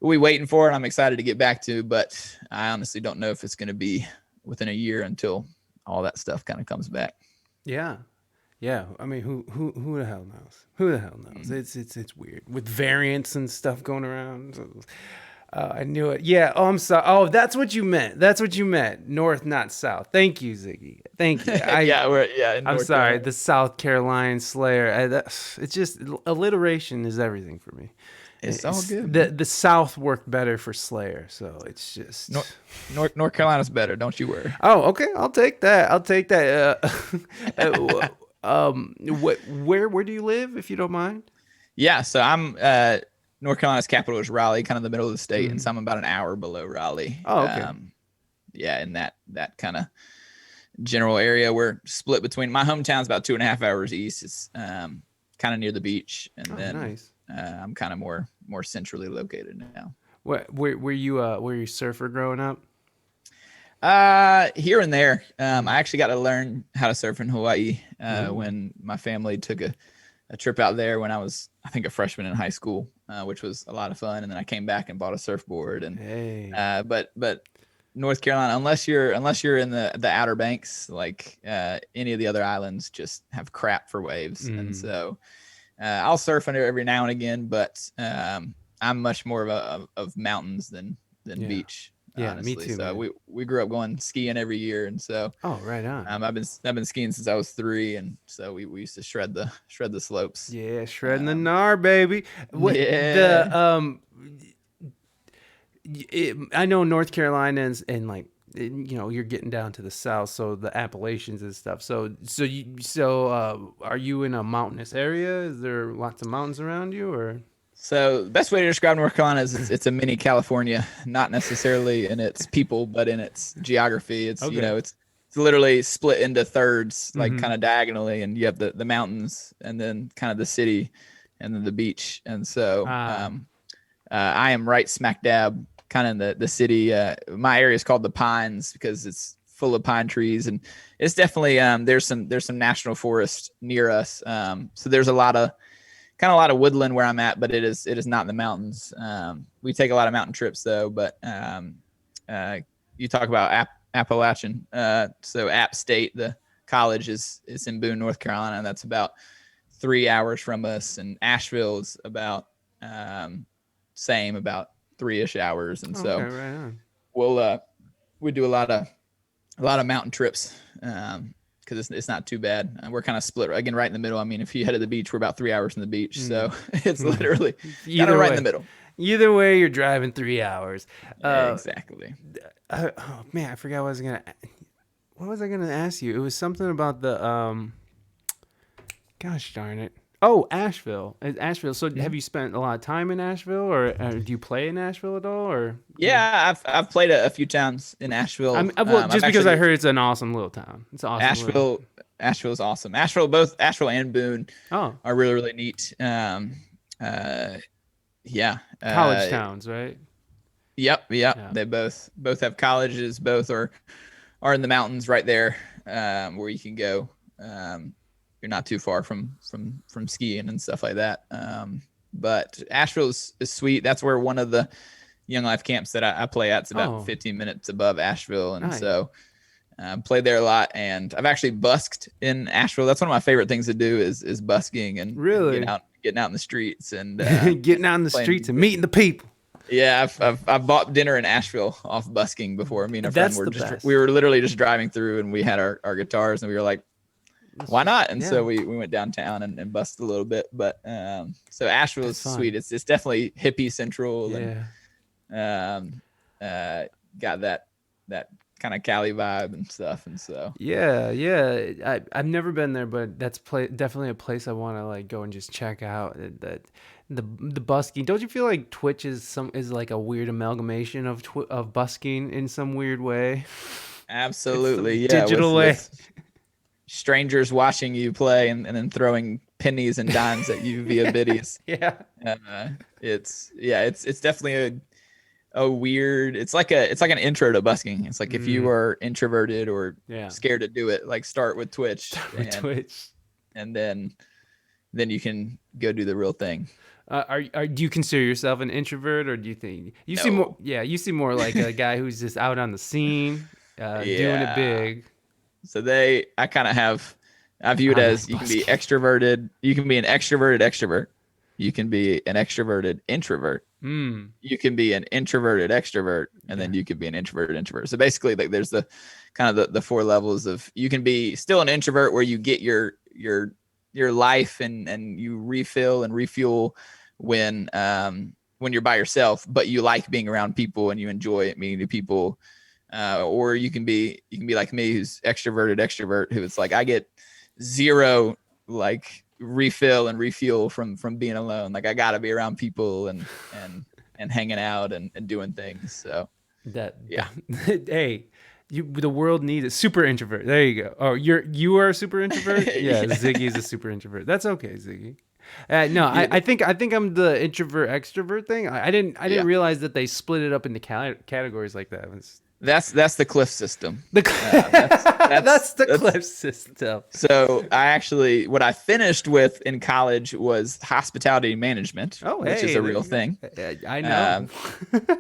waiting for, and I'm excited to get back to, but I honestly don't know if it's going to be within a year until all that stuff kind of comes back. Yeah. I mean, who the hell knows? Who the hell knows? It's weird with variants and stuff going around. I knew it. Yeah. Oh, I'm sorry. Oh, that's what you meant. North, not south. Thank you, Ziggy. Thank you. I'm sorry. Carolina. The South Carolina Slayer. It's just alliteration is everything for me. It's all good. The South worked better for Slayer, so it's just North Carolina's better. Don't you worry. Oh, okay. I'll take that. Where do you live, if you don't mind? Yeah. So I'm North Carolina's capital is Raleigh, kind of the middle of the state, and so I'm about an hour below Raleigh. Oh, okay. Yeah, in that kind of general area. We're split between, my hometown's about 2.5 hours east. It's kind of near the beach, and then nice. I'm kind of more centrally located now. Were you a surfer growing up? Here and there. I actually got to learn how to surf in Hawaii when my family took a trip out there when I was, I think, a freshman in high school, which was a lot of fun. And then I came back and bought a surfboard. And but North Carolina, unless you're in the Outer Banks, like any of the other islands, just have crap for waves. And so I'll surf under every now and again, but I'm much more of mountains than beach. Yeah, me honestly. too, So man. we grew up going skiing every year, and so Oh, right on. I've been skiing since I was 3, and so we used to shred the slopes. Yeah, shredding the Um, gnar, baby. What yeah. the I know North Carolina and like you're getting down to the south, so the Appalachians and stuff. So are you in a mountainous area? Is there lots of mountains around you, or? So the best way to describe North Carolina is it's a mini California, not necessarily in its people, but in its geography. It's Okay. it's literally split into thirds, like Mm-hmm. kind of diagonally, and you have the mountains, and then kind of the city, and then the beach. And so Ah. I am right smack dab, kind of in the city. My area is called the Pines because it's full of pine trees, and it's definitely there's some national forest near us. So there's a lot of woodland where I'm at, but it is not in the mountains. We take a lot of mountain trips though, but you talk about Appalachian. So App State, the college is in Boone, North Carolina, and that's about 3 hours from us. And Asheville is about same, about 3-ish hours. And Okay, so right on. we'll we do a lot of mountain trips. Because it's not too bad. We're kind of split again, right in the middle. I mean, if you head to the beach, we're about 3 hours from the beach, so it's literally kind of Either right in the way, middle. either way, you're driving 3 hours. Uh, Exactly. oh man, I forgot what I was gonna. What was I gonna ask you? It was something about the Gosh darn it. Oh, Asheville. Asheville. So, Mhm. have you spent a lot of time in Asheville, or do you play in Asheville at all, or? Yeah, I've played a few times in Asheville. Well, I've just because I actually heard it's an awesome little town. It's an awesome little. Asheville. Asheville's awesome. Both Asheville and Boone Oh, are really really neat. Uh, yeah. college towns, right? Yep. Yeah. They both have colleges. Both are in the mountains right there, where you can go. You're not too far from skiing and stuff like that. But Asheville is sweet. That's where one of the Young Life camps that I play at is about Oh, 15 minutes above Asheville, and nice. so played there a lot. And I've actually busked in Asheville. That's one of my favorite things to do is busking and Really? getting out in the streets and Getting out in the playing streets and music. meeting the people. Yeah, I've bought dinner in Asheville off busking before. Me and a friend That's the best. we were literally just driving through, and we had our guitars, and we were like, why not? And Yeah, so we went downtown and busted a little bit. But so Asheville is that's fun. sweet. It's definitely hippie central, and Yeah. um got that kind of Cali vibe and stuff. And so Yeah, yeah. I've never been there, but that's definitely a place I want to like go and just check out. That the busking. Don't you feel like Twitch is like a weird amalgamation of busking in some weird way? It's some absolutely, yeah, digital way. with strangers watching you play and then throwing pennies and dimes at you via biddies. Yeah. Uh, it's definitely a weird. It's like an intro to busking. It's like if you Mm, are introverted or yeah. scared to do it, like start with Twitch Start with Twitch. and then you can go do the real thing. Do you consider yourself an introvert, or do you think you seem more? No. Yeah, you seem more like a guy who's just out on the scene, doing it Yeah. big. So I kind of I view it I'm not as you can be busking. extroverted. You can be an extroverted extrovert. You can be an extroverted introvert. Mm, You can be an introverted extrovert, and yeah. then you can be an introverted introvert. So basically, like there's the kind of the 4 levels of you can be still an introvert where you get your life and you refill and refuel when you're by yourself, but you like being around people and you enjoy meeting new people. Or you can be like me, who's extrovert, who it's like I get zero like refill and refuel from being alone. Like I gotta be around people and hanging out and doing things. So That, yeah. hey, the world needs a super introvert. There you go. Oh, you are a super introvert. Yeah, Yeah. Ziggy is a super introvert. That's okay, Ziggy. No, Yeah. I think I'm the introvert extrovert thing. I didn't Yeah. realize that they split it up into categories like that. That's the cliff system. The That's that's the cliff system. So what I finished with in college was hospitality management, Oh, which is hey, a there real you thing. go. I know.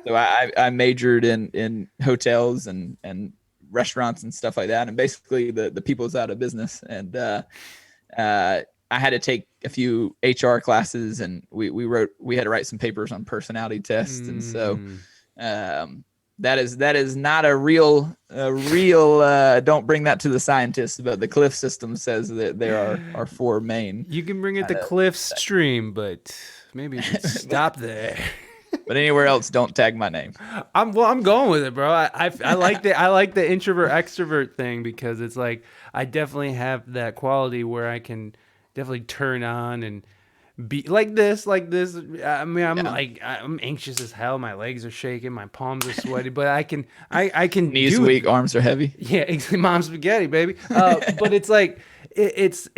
So I majored in hotels and restaurants and stuff like that, and basically the people's out of business. And I had to take a few HR classes, and we had to write some papers on personality tests, and so Mm, um, That is not a real don't bring that to the scientists, but the cliff system says that there are four main. You can bring it to cliff stream, but maybe you should stop there. But anywhere else, don't tag my name. I'm going with it, bro. I like the introvert extrovert thing, because it's like I definitely have that quality where I can definitely turn on and be like this. I mean, I'm anxious as hell. My legs are shaking, my palms are sweaty, but I can knees weak, arms are heavy. Yeah, mom's spaghetti, baby. But it's like it's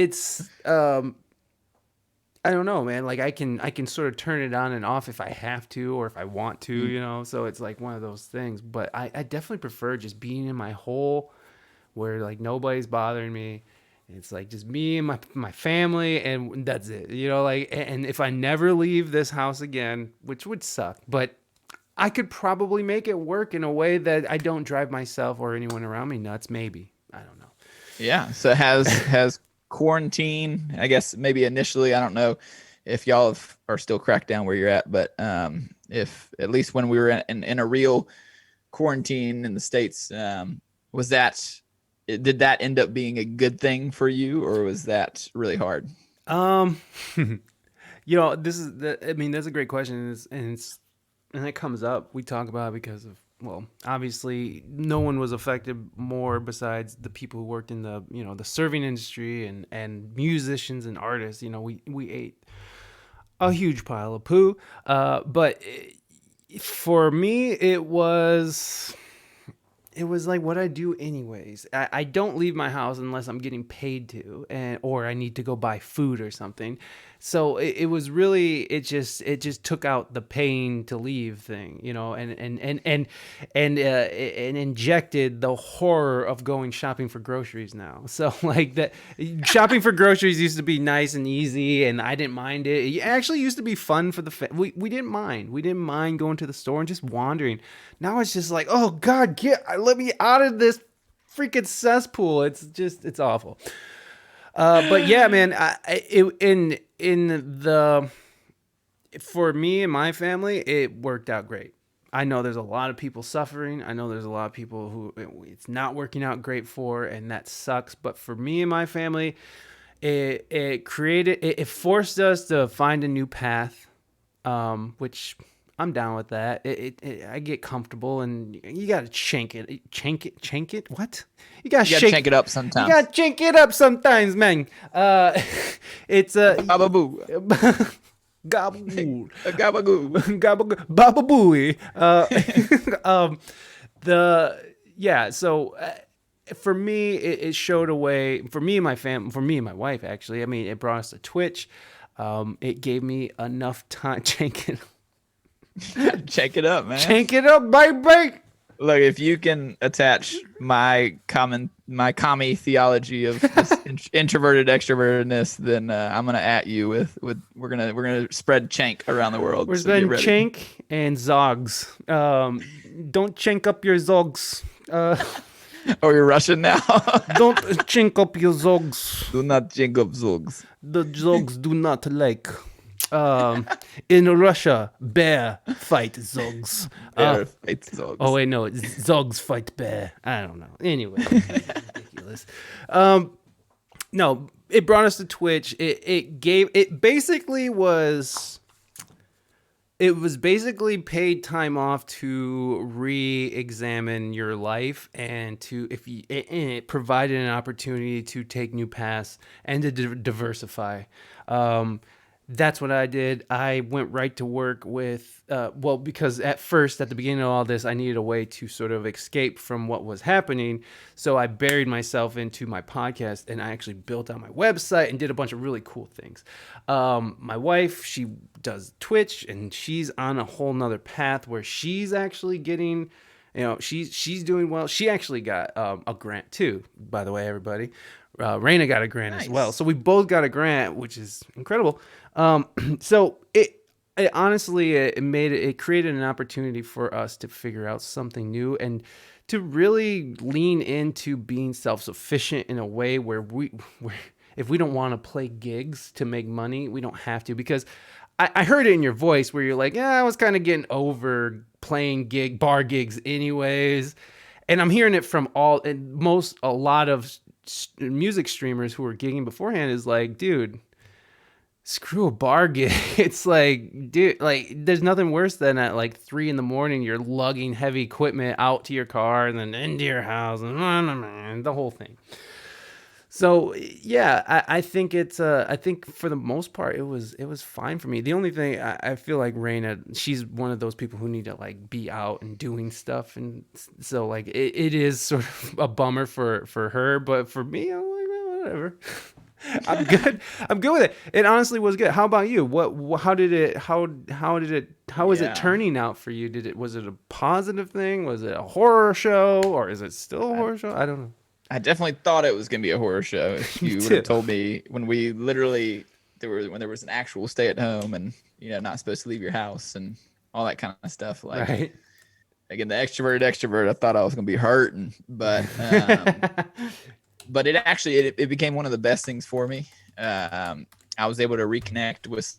I don't know, man. Like I can sort of turn it on and off if I have to or if I want to, you know. So it's like one of those things. But I definitely prefer just being in my hole where like nobody's bothering me. It's like just me and my family, and that's it. You know, like, and if I never leave this house again, which would suck, but I could probably make it work in a way that I don't drive myself or anyone around me nuts. Maybe. I don't know. Yeah. So has quarantine, I guess maybe initially, I don't know if y'all are still cracked down where you're at, but if at least when we were in a real quarantine in the States, did that end up being a good thing for you, or was that really hard? You know, that's a great question, and it comes up. We talk about it because of, well, obviously no one was affected more besides the people who worked in the, you know, the serving industry and musicians and artists. You know, we ate a huge pile of poo. But for me, it was like what I do anyways. I don't leave my house unless I'm getting paid to, or I need to go buy food or something. So it was really, it just took out the paying to leave thing, you know, and injected the horror of going shopping for groceries now. So like that, shopping for groceries used to be nice and easy, and I didn't mind it. It actually used to be fun for we didn't mind going to the store and just wandering. Now it's just like, oh God, let me out of this freaking cesspool. It's awful. But yeah, man, for me and my family, it worked out great. I know there's a lot of people suffering. I know there's a lot of people who it's not working out great for, and that sucks. But for me and my family, it forced us to find a new path, which I'm down with that. I get comfortable, and you gotta chink it. What? You gotta chink it up sometimes. You gotta chink it up sometimes, man. It's a bababoo. Gabagoo. Gabagoo. Gabagoo. Bababooey. So for me, it showed a way. For me and my family, for me and my wife, actually. I mean, it brought us to Twitch. It gave me enough time. Check it up, man. Check it up, baby. Look, if you can attach my commie theology of this introverted extrovertedness, then I'm gonna at you with we're gonna spread chank around the world. We're spreading chank and zogs. Don't chink up your zogs. Oh, you're Russian now. Don't chink up your zogs. Do not chink up zogs. The zogs do not like. In Russia, bear fight zogs. Bear fight zogs. Oh wait, no, it's zogs fight bear. I don't know. Anyway, ridiculous. No, it brought us to Twitch. It basically was paid time off to re-examine your life, and it provided an opportunity to take new paths and to diversify. That's what I did. I went right to work with, because at the beginning of all this, I needed a way to sort of escape from what was happening. So I buried myself into my podcast, and I actually built out my website and did a bunch of really cool things. My wife, she does Twitch, and she's on a whole nother path where she's actually getting, you know, she's doing well. She actually got a grant too, by the way, everybody. Reina got a grant as well. So we both got a grant, which is incredible. So it honestly, it created an opportunity for us to figure out something new and to really lean into being self-sufficient in a way where if we don't want to play gigs to make money, we don't have to, because I heard it in your voice where you're like, yeah, I was kind of getting over playing bar gigs anyways. And I'm hearing it from a lot of music streamers who were gigging beforehand is like, dude, screw a bar gig. It's like, dude, like there's nothing worse than at like 3 a.m. you're lugging heavy equipment out to your car and then into your house and the whole thing. So yeah, I think I think for the most part it was fine for me. The only thing I feel like Reina, she's one of those people who need to like be out and doing stuff, and so like it is sort of a bummer for her, but for me, I'm like, well, whatever. I'm good. I'm good with it. It honestly was good. How about you? How did it? How was it Yeah. turning out for you? Was it a positive thing? Was it a horror show, or is it still a horror show? I don't know. I definitely thought it was going to be a horror show. If Me you would too. have told me when we literally when there was an actual stay at home and not supposed to leave your house and all that kind of stuff. Like Right. again, the extrovert, I thought I was going to be hurting, but it actually it became one of the best things for me. I was able to reconnect with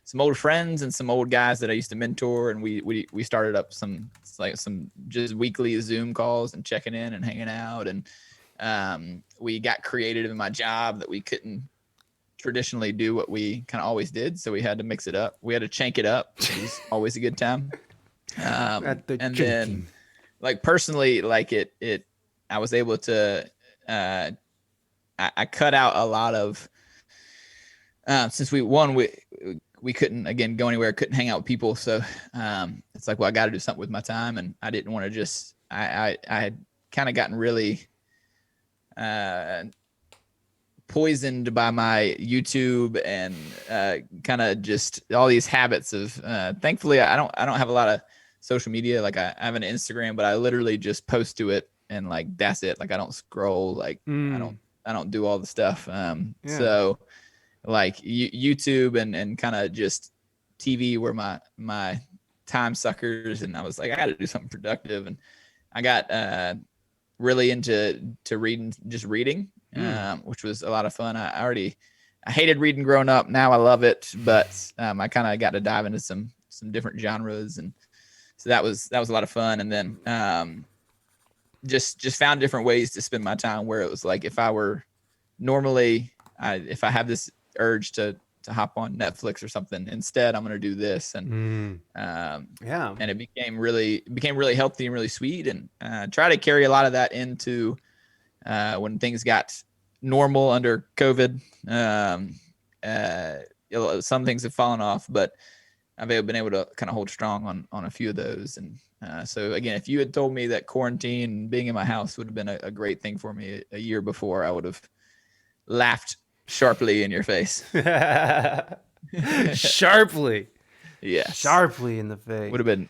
some old friends and some old guys that I used to mentor, and we started up some just weekly Zoom calls and checking in and hanging out, and we got creative in my job that we couldn't traditionally do what we kind of always did, so we had to mix it up. We had to chank it up, which was always a good time. Then like personally, like it I was able to I cut out a lot of since we couldn't again go anywhere, couldn't hang out with people, so it's like, well, I got to do something with my time, and I didn't want to just I had kind of gotten really poisoned by my YouTube and kind of just all these habits of thankfully I don't have a lot of social media. Like I have an Instagram, but I literally just post to it, and like that's it. Like I don't scroll, like I don't do all the stuff. So like YouTube and kind of just TV were my time suckers, and I was like, I got to do something productive, and I got really into reading, which was a lot of fun. I hated reading growing up. Now I love it, but I kind of got to dive into some different genres, and so that was a lot of fun. And then just found different ways to spend my time, where it was like if I were normally if I have this urge to hop on Netflix or something, instead I'm going to do this, and and it became really healthy and really sweet, and try to carry a lot of that into when things got normal under COVID. Some things have fallen off, but I've been able to kind of hold strong on a few of those. And so again, if you had told me that quarantine and being in my house would have been a great thing for me a year before, I would have laughed sharply in your face. Sharply. Yes. Sharply in the face. Would have been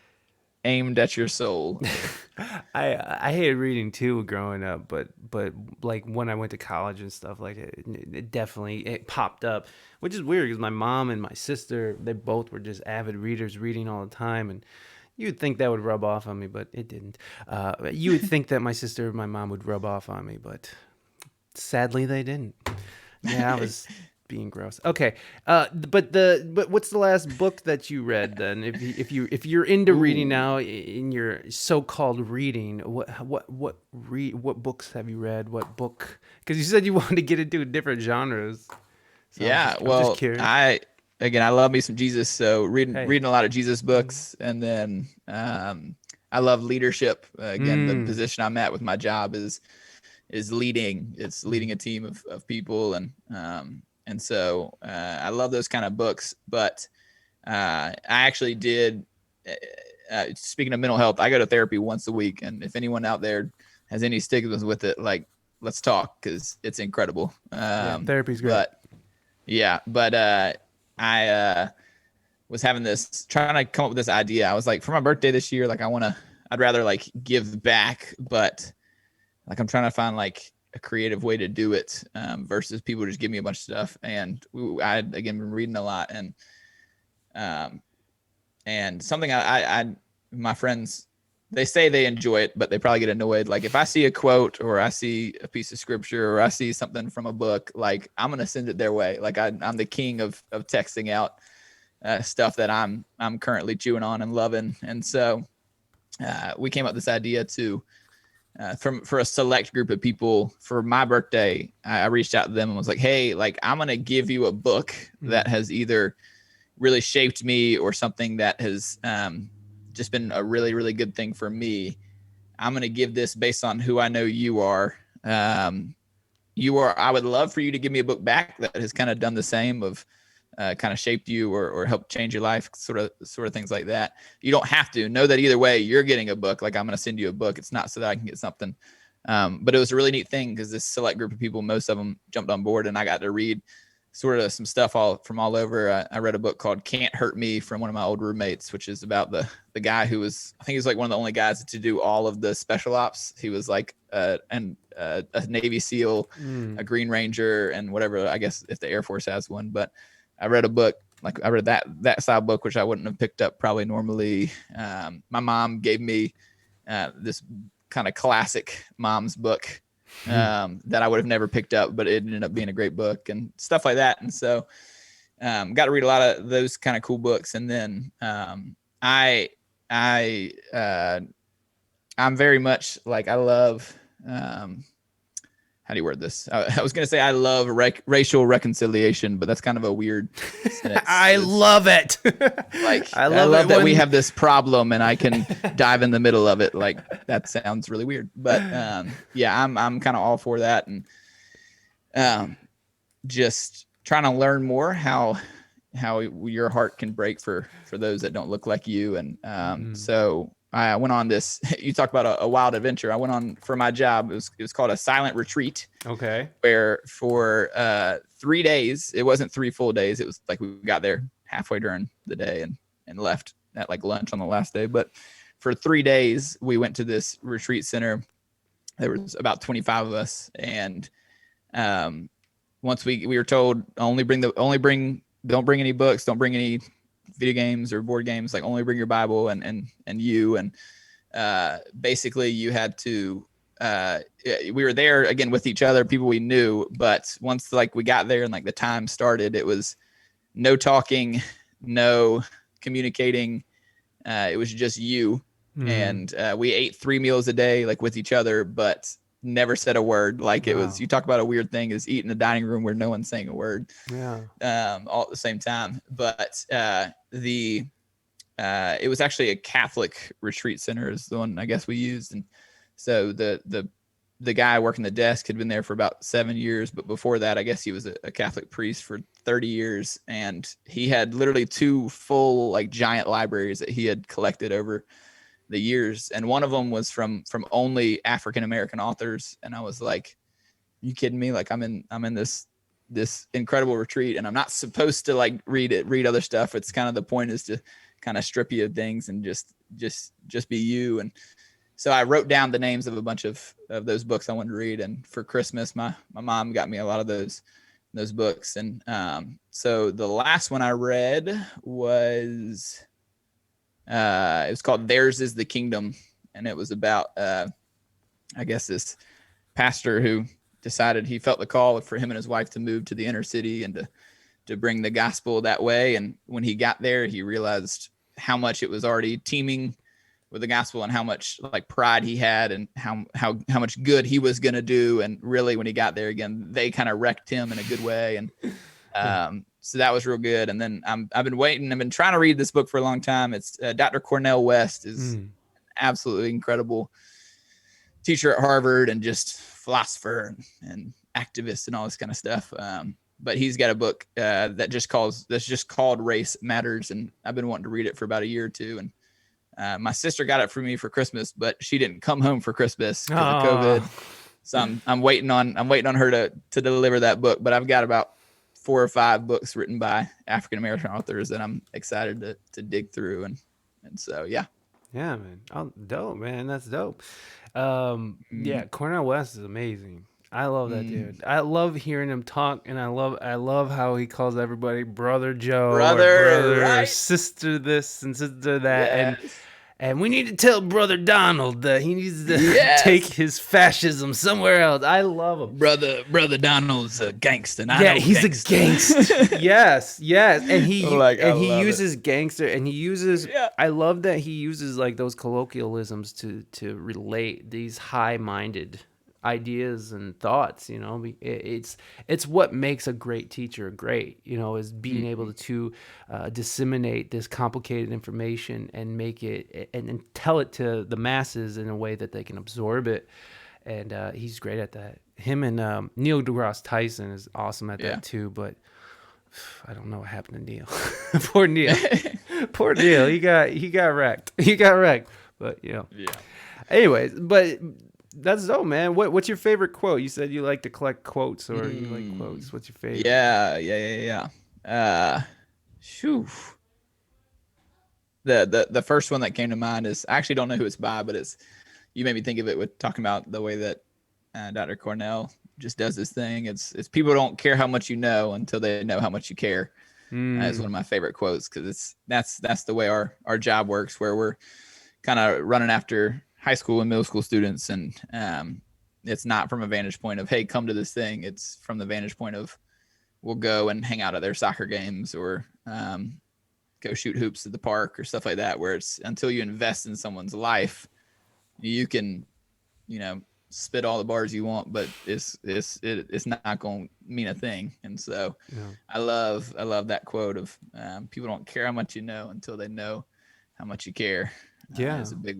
aimed at your soul. I hated reading too growing up, but like when I went to college and stuff, like it definitely popped up, which is weird because my mom and my sister, they both were just avid readers, reading all the time, and you would think that would rub off on me, but it didn't. You would think that my sister and my mom would rub off on me, but sadly they didn't. Yeah, I was being gross. Okay, but what's the last book that you read then? If you're into reading now in your so-called reading, what books have you read? What book? Because you said you wanted to get into different genres. So yeah, I'm just curious. I love me some Jesus, so reading a lot of Jesus books, and then I love leadership. Again, the position I'm at with my job is leading. It's leading a team of people, and so I love those kind of books. But I actually did. Speaking of mental health, I go to therapy once a week, and if anyone out there has any stigmas with it, like, let's talk, because it's incredible. Therapy's great. But I was having trying to come up with this idea. I was like, for my birthday this year, like I'd rather like give back, but like I'm trying to find like a creative way to do it versus people just give me a bunch of stuff. And I had again been reading a lot, and something I my friends, they say they enjoy it, but they probably get annoyed. Like if I see a quote or I see a piece of scripture or I see something from a book, like I'm gonna send it their way. Like I'm the king of texting out stuff that I'm currently chewing on and loving. And so we came up with this idea to for a select group of people for my birthday. I reached out to them and was like, hey, like I'm gonna give you a book that has either really shaped me or something that has just been a really, really good thing for me. I'm gonna give this based on who I know you are. I would love for you to give me a book back that has kind of done the same of kind of shaped you or helped change your life, sort of things like that. You don't have to know that either way. You're getting a book. Like I'm going to send you a book. It's not so that I can get something. But it was a really neat thing because this select group of people, most of them jumped on board, and I got to read sort of some stuff from all over. I read a book called Can't Hurt Me from one of my old roommates, which is about the guy who was, I think he was like one of the only guys to do all of the special ops. He was like a Navy SEAL, a Green Ranger, and whatever, I guess if the Air Force has one. But I read a book, like I read that style book, which I wouldn't have picked up probably normally. My mom gave me this kind of classic mom's book that I would have never picked up, but it ended up being a great book and stuff like that. And so got to read a lot of those kind of cool books. And then I'm very much like, I love, how do you word this? I was going to say I love racial reconciliation, but that's kind of a weird sentence. I love it. Like I love that we have this problem and I can dive in the middle of it. Like that sounds really weird, but yeah, I'm kind of all for that, and just trying to learn more how your heart can break for those that don't look like you, and so I went on this. You talk about a wild adventure. I went on for my job. It was called a silent retreat. Okay. Where for 3 days, it wasn't 3 full days. It was like we got there halfway during the day and left at like lunch on the last day. But for 3 days, we went to this retreat center. There was about 25 of us, and once we were told don't bring any books, don't bring any video games or board games, like only bring your Bible and you, and basically you had to we were there again with each other, people we knew, but once like we got there and like the time started, it was no talking, no communicating, it was just you. And we ate 3 meals a day like with each other, but never said a word. Like it was, you talk about a weird thing is eating in a dining room where no one's saying a word all at the same time. But it was actually a Catholic retreat center is the one I guess we used. And so the guy working the desk had been there for about 7 years, but before that, I guess he was a Catholic priest for 30 years. And he had literally 2 full like giant libraries that he had collected over the years, and one of them was from only African-American authors. And I was like, you kidding me? Like I'm in this incredible retreat and I'm not supposed to like read other stuff. It's kind of the point is to kind of strip you of things and just be you. And so I wrote down the names of a bunch of those books I wanted to read. And for Christmas, my mom got me a lot of those books. And so the last one I read was it was called Theirs is the Kingdom, and it was about I guess this pastor who decided he felt the call for him and his wife to move to the inner city and to bring the gospel that way. And when he got there, he realized how much it was already teeming with the gospel and how much like pride he had and how much good he was going to do. And really when he got there again, they kind of wrecked him in a good way. And so that was real good. And then I've been trying to read this book for a long time. It's Dr. Cornel West is an absolutely incredible teacher at Harvard and just philosopher and activist and all this kind of stuff. But he's got a book that's just called Race Matters. And I've been wanting to read it for about a year or two. And my sister got it for me for Christmas, but she didn't come home for Christmas because of COVID. So I'm waiting on her to deliver that book. But I've got about 4 or 5 books written by African-American authors that I'm excited to dig through. And so, yeah. Yeah, man. Oh, dope, man. That's dope. Yeah, Cornel West is amazing. I love that dude. I love hearing him talk, and I love how he calls everybody brother Joe, brother or sister this and sister that. Yes. And we need to tell Brother Donald that he needs to Yes. take his fascism somewhere else. I love him. Brother Donald's a gangster. Yeah, he's a gangster. Yes, and I he love uses gangster, and he uses. Yeah. I love that he uses like those colloquialisms to relate these high-minded ideas and thoughts. It's what makes a great teacher great. Is being able to disseminate this complicated information and make it and tell it to the masses in a way that they can absorb it. And he's great at that. Him and Neil deGrasse Tyson is awesome at that too. But I don't know what happened to Neil. Poor Neil. Poor Neil. He got wrecked. But Yeah. Anyways, but that's dope, man. What's your favorite quote? You said you like to collect quotes, or you like quotes. What's your favorite? Yeah. Shoo. The first one that came to mind is, I actually don't know who it's by, but you made me think of it with talking about the way that Dr. Cornell just does this thing. It's people don't care how much you know until they know how much you care. That's one of my favorite quotes, because that's the way our job works, where we're kind of running after high school and middle school students, and it's not from a vantage point of, hey, come to this thing. It's from the vantage point of, we'll go and hang out at their soccer games, or go shoot hoops at the park or stuff like that, where it's until you invest in someone's life, you can, spit all the bars you want, but it's not going to mean a thing. And so I love that quote of, people don't care how much you know until they know how much you care. It's a big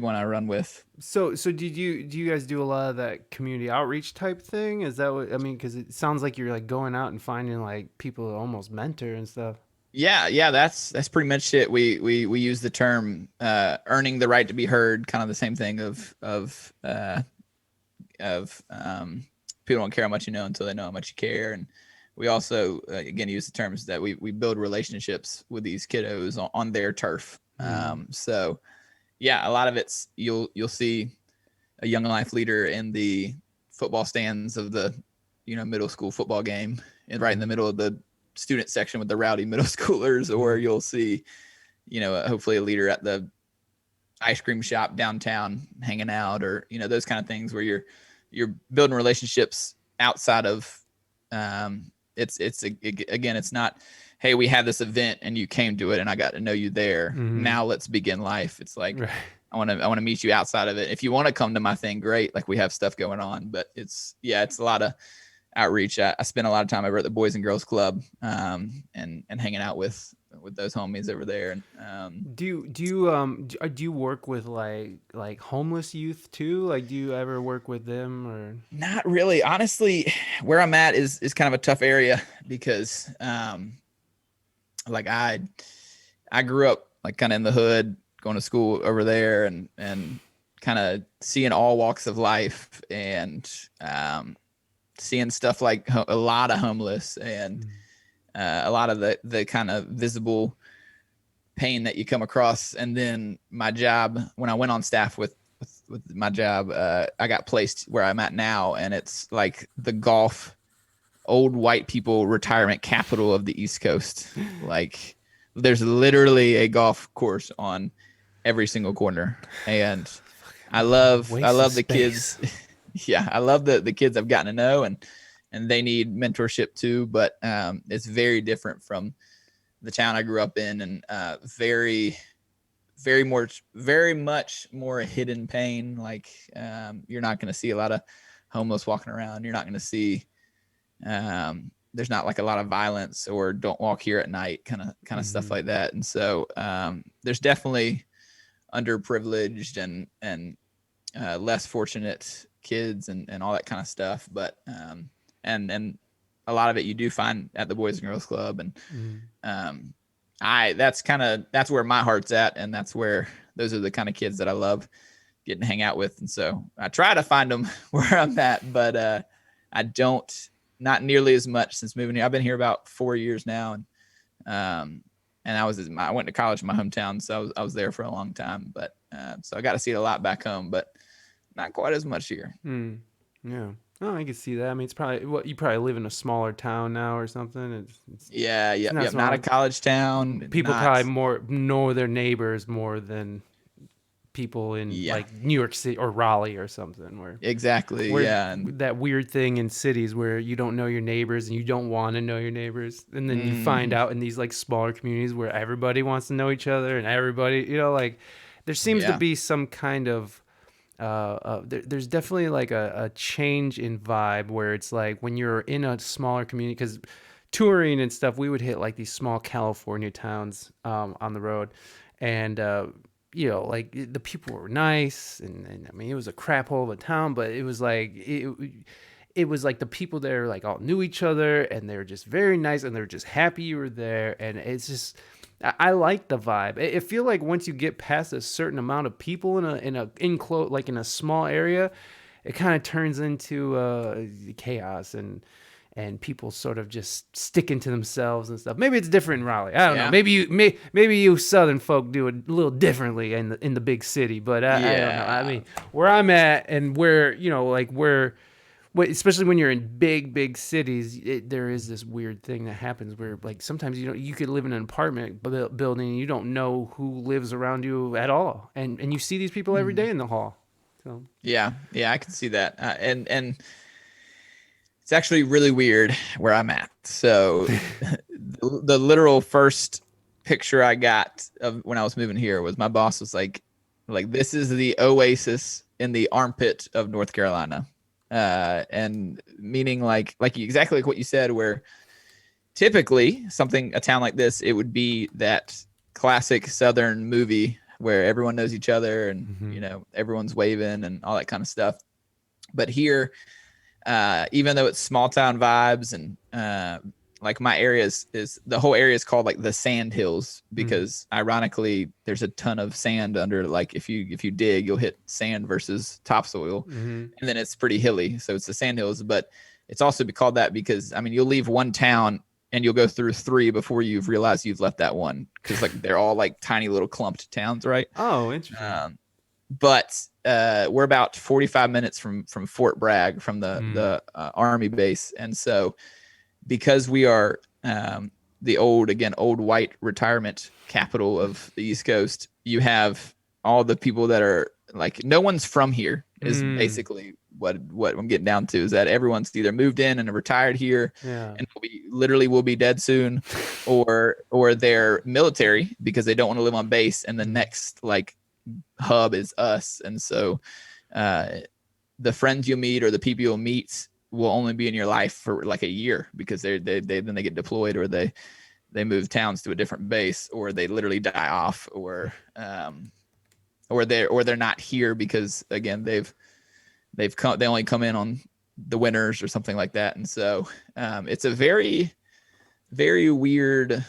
one I run with. So do you guys do a lot of that community outreach type thing? Is that what I mean? Because it sounds like you're like going out and finding like people to almost mentor and stuff. Yeah, that's pretty much it. We use the term earning the right to be heard, kind of the same thing of people don't care how much you know until they know how much you care. And we also again use the terms that we build relationships with these kiddos on their turf. So yeah, a lot of it's you'll see a Young Life leader in the football stands of the middle school football game, and right in the middle of the student section with the rowdy middle schoolers, or you'll see, hopefully a leader at the ice cream shop downtown hanging out, or, those kind of things where you're building relationships outside of, it's not, hey, we had this event and you came to it and I got to know you there. Now let's begin life. It's like, right. I want to meet you outside of it. If you want to come to my thing, great. Like, we have stuff going on, but it's a lot of outreach. I spent a lot of time over at the Boys and Girls Club, and hanging out with those homies over there. And do you work with like homeless youth too? Like, do you ever work with them? Or not really, honestly. Where I'm at is kind of a tough area, because like I grew up like kind of in the hood, going to school over there, and kind of seeing all walks of life, and seeing stuff like a lot of homeless, and a lot of the kind of visible pain that you come across. And then my job, when I went on staff with my job, I got placed where I'm at now, and it's like the golf old white people retirement capital of the East Coast. Like, there's literally a golf course on every single corner, and I love the kids. Yeah, I love the kids I've gotten to know, and they need mentorship too. But it's very different from the town I grew up in, and very much more hidden pain. Like, you're not going to see a lot of homeless walking around. You're not going to see. There's not like a lot of violence or don't walk here at night kind of stuff like that. And so there's definitely underprivileged and less fortunate kids and all that kind of stuff. But and a lot of it you do find at the Boys and Girls Club. And that's where my heart's at. And that's where those are the kind of kids that I love getting to hang out with. And so I try to find them where I'm at, but I don't. Not nearly as much since moving here. I've been here about 4 years now, and I went to college in my hometown, so I was there for a long time. But so I got to see it a lot back home, but not quite as much here. Yeah. Oh, I can see that. I mean, it's probably what you probably live in a smaller town now or something. Yeah, It's yep, not yep. Not a small. college town. People Not. probably more know their neighbors more than people in Yeah, like New York City or Raleigh or something, exactly. where Yeah, and that weird thing in cities where you don't know your neighbors and you don't want to know your neighbors, and then you find mhm, out in these like smaller communities where everybody wants to know each other and everybody, like there seems to yeah, be some kind of there's definitely like a change in vibe where it's like when you're in a smaller community, because touring and stuff, we would hit like these small California towns on the road, and like the people were nice, and I mean it was a crap hole of a town, but it was like it was like the people there like all knew each other and they were just very nice and they were just happy you were there, and it's just I like the vibe. I feel like once you get past a certain amount of people in a enclosed like in a small area, it kind of turns into chaos and people sort of just sticking to themselves and stuff. Maybe it's different in Raleigh. I don't know. yeah, Maybe you Southern folk do it a little differently in the big city, but I don't know. I yeah, mean, where I'm at and where like where especially when you're in big cities, there is this weird thing that happens where like sometimes you could live in an apartment building and you don't know who lives around you at all, and you see these people every mhm, day in the hall. So yeah, yeah. I can see that, and it's actually really weird where I'm at. So, the literal first picture I got of when I was moving here was my boss was like this is the oasis in the armpit of North Carolina, and meaning like exactly like what you said, where typically a town like this, it would be that classic Southern movie where everyone knows each other and mm-hmm. everyone's waving and all that kind of stuff. But here, even though it's small town vibes and like my area is the whole area is called like the Sand Hills because ironically there's a ton of sand under, like if you dig you'll hit sand versus topsoil, Mm-hmm. and then it's pretty hilly, so it's the Sand Hills. But it's also called that because I mean you'll leave one town and you'll go through three before you've realized you've left that one, because like they're all like tiny little clumped towns, right? Oh, interesting. But we're about 45 minutes from Fort Bragg, from Mm. the Army base, and so because we are the old white retirement capital of the East Coast, you have all the people that are like no one's from here is Mm. basically what I'm getting down to, is that everyone's either moved in and retired here Yeah. and will be dead soon, or they're military because they don't want to live on base, and the next like hub is us. And so uh, the friends you'll meet or the people you'll meet will only be in your life for like a year because they then they get deployed, or they move towns to a different base, or they literally die off, or they're not here because again they only come in on the winters or something like that. And so it's a very very weird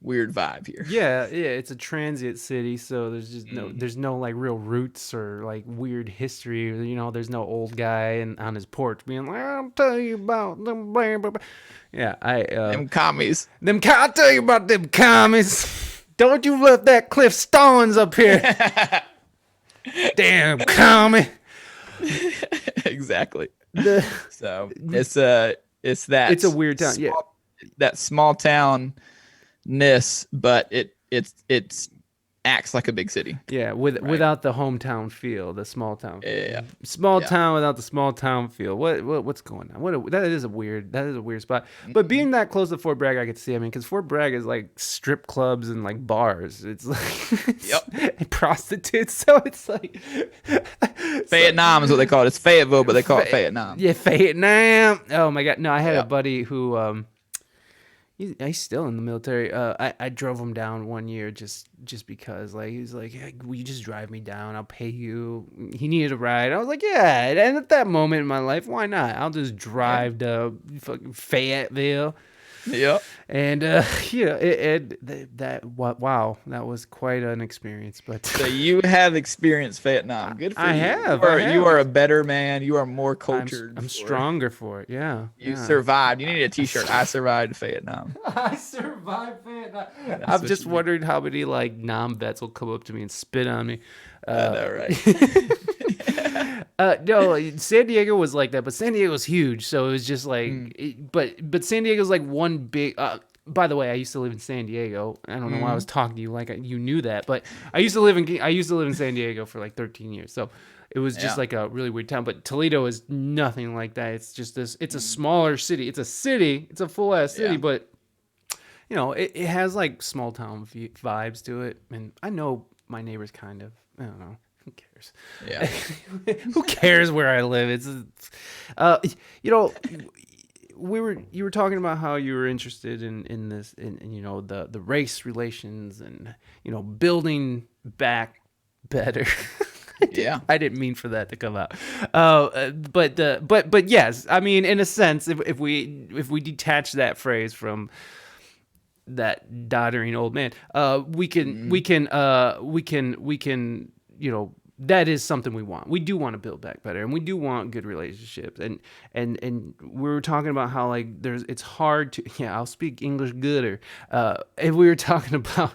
vibe here. Yeah, it's a transient city, so Mm. there's no like real roots or like weird history. There's no old guy on his porch being like, "I'll tell you about them." Blah, blah, blah." Yeah, Them commies. I'll tell you about them commies. Don't you love that Cliff Stallings up here? Damn commie. Exactly. The So it's that it's a weird town. Yeah, small town ness, but it acts like a big city, yeah, right? without the hometown feel, the Yeah, small yeah. town without the small town feel. What's going on? That is a weird spot. But being that close to Fort Bragg, I could see. I mean, because Fort Bragg is like strip clubs and like bars. It's like Yep. and prostitutes. So it's like Vietnam is what they call it. It's Fayetteville, but they call it Vietnam. yeah, Vietnam. Oh my god, no! I had a Yep. buddy who he's still in the military. I drove him down one year just because like he was like, hey, will you just drive me down? I'll pay you. He needed a ride. I was like, yeah. And at that moment in my life, why not? I'll just Yeah. drive to fucking Fayetteville. Yep. And wow, that was quite an experience. But So you have experienced Vietnam. Good for I you. have, You are a better man. You are more cultured. I'm stronger for it. Yeah, You yeah. survived. You need a T-shirt. I survived Vietnam. I survived Vietnam. That's I'm what just you need. wondering how many like non-vets will come up to me and spit on me. I know, right? No, San Diego was like that, but San Diego's huge, so it was just like, Mm. but San Diego's like one big. By the way, I used to live in San Diego. I don't know why I was Mm. talking to you like you knew that, but I used to live in San Diego for like 13 years, so it was just Yeah. like a really weird town. But Toledo is nothing like that. It's just this. It's a Mm. smaller city. It's a city. It's a full ass city, Yeah. but it has like small town vibes to it, and I know my neighbors kind of. I don't know. Who cares? Yeah. Who cares where I live? Uh, you know, you were talking about how you were interested in this, in the race relations and building back better. Yeah. I didn't mean for that to come out. But yes, I mean, in a sense, if we detach that phrase from that doddering old man, we can that is something we want. We do want to build back better, and we do want good relationships. And we were talking about how like it's hard to I'll speak English good, or if we were talking about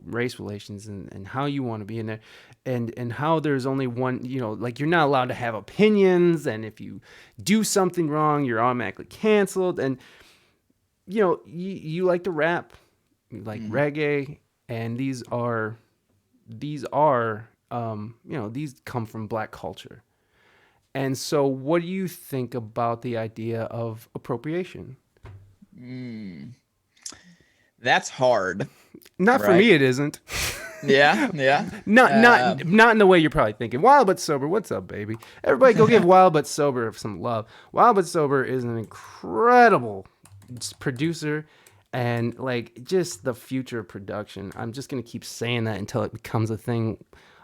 race relations and how you want to be in there, and how there's only one, like you're not allowed to have opinions, and if you do something wrong, you're automatically canceled. And you like to rap, you like reggae, and these come from black culture. And so what do you think about the idea of appropriation? Mm. That's hard, Not for right? me, it isn't. Yeah. Yeah. Not in the way you're probably thinking. Wild but Sober, what's up, baby? Everybody go give Wild but Sober some love. Wild but Sober is an incredible producer, and like just the future of production. I'm just gonna keep saying that until it becomes a thing.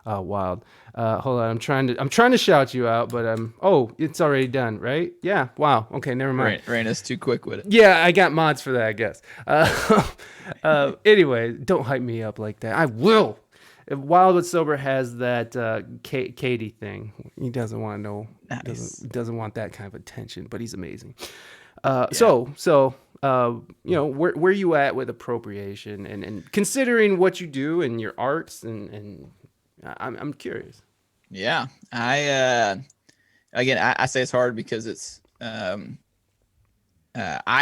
Wild. Hold on, I'm trying to shout you out, but it's already done, right? Yeah. Wow. Okay, never mind. Reina's too quick with it. Yeah, I got mods for that, I guess. Anyway, don't hype me up like that. I will. If Wild but Sober has that Katie thing. He doesn't want to know. Nice. Doesn't want that kind of attention, but he's amazing. Yeah. So where you at with appropriation and considering what you do and your arts, and I'm curious. Yeah. I say it's hard because it's I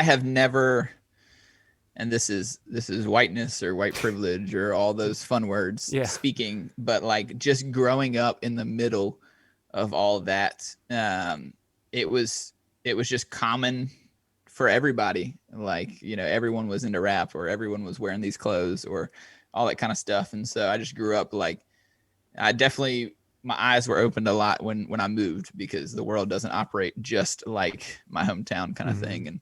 have never, and this is whiteness or white privilege or all those fun words speaking, but like just growing up in the middle of all of that, it was just common for everybody. Like, everyone was into rap, or everyone was wearing these clothes, or all that kind of stuff. And so I just grew up like, my eyes were opened a lot when I moved, because the world doesn't operate just like my hometown kind of thing.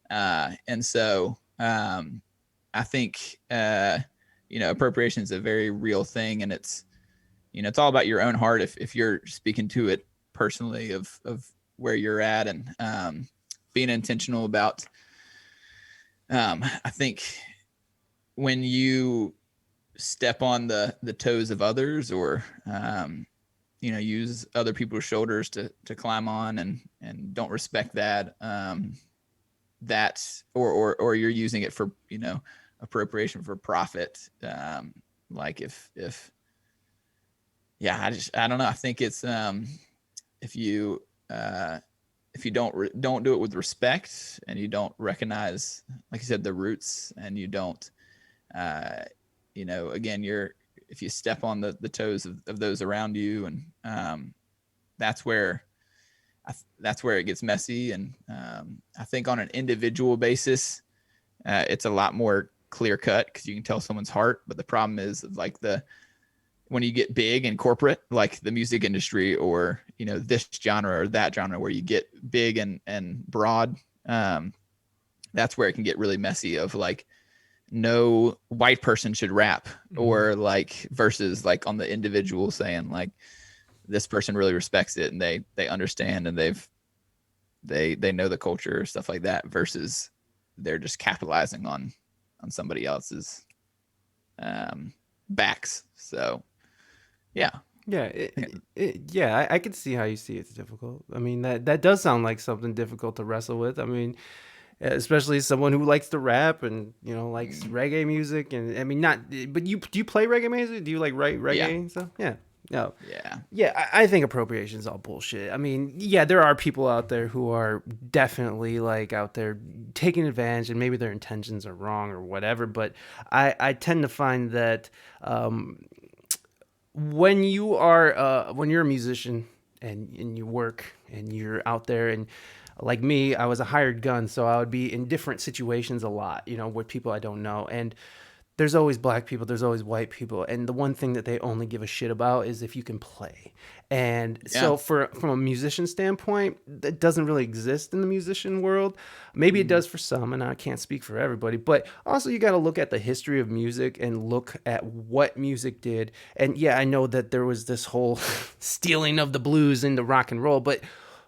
And so I think, appropriation is a very real thing, and it's all about your own heart. If you're speaking to it personally of where you're at, and being intentional about, I think when you step on the toes of others, or use other people's shoulders to climb on, and don't respect that, or you're using it for appropriation for profit, like if I don't know. I think it's if you don't do it with respect, and you don't recognize, like you said, the roots, and you don't again, if you step on the toes of those around you, and that's where it gets messy. And I think on an individual basis, it's a lot more clear cut, because you can tell someone's heart. But the problem is, like, when you get big and corporate, like the music industry, or this genre or that genre, where you get big and broad, that's where it can get really messy. Of like, no white person should rap, or like, versus like on the individual saying like, this person really respects it, and they understand, and they know the culture, stuff like that, versus they're just capitalizing on somebody else's backs. So yeah. I can see how you see it's difficult. I mean, that does sound like something difficult to wrestle with. I mean, especially someone who likes to rap and likes reggae music, and I mean, not, but do you play reggae music? Do you like write reggae and stuff? Yeah. No. Yeah. Yeah, I think appropriation is all bullshit. I mean, yeah, there are people out there who are definitely like out there taking advantage, and maybe their intentions are wrong or whatever. But I tend to find that when you're a musician and you work and you're out there, and like me, I was a hired gun, so I would be in different situations a lot, with people I don't know. And there's always black people, there's always white people, and the one thing that they only give a shit about is if you can play. And so from a musician standpoint, that doesn't really exist in the musician world. Maybe it does for some, and I can't speak for everybody, but also you got to look at the history of music and look at what music did. And yeah, I know that there was this whole stealing of the blues into rock and roll, but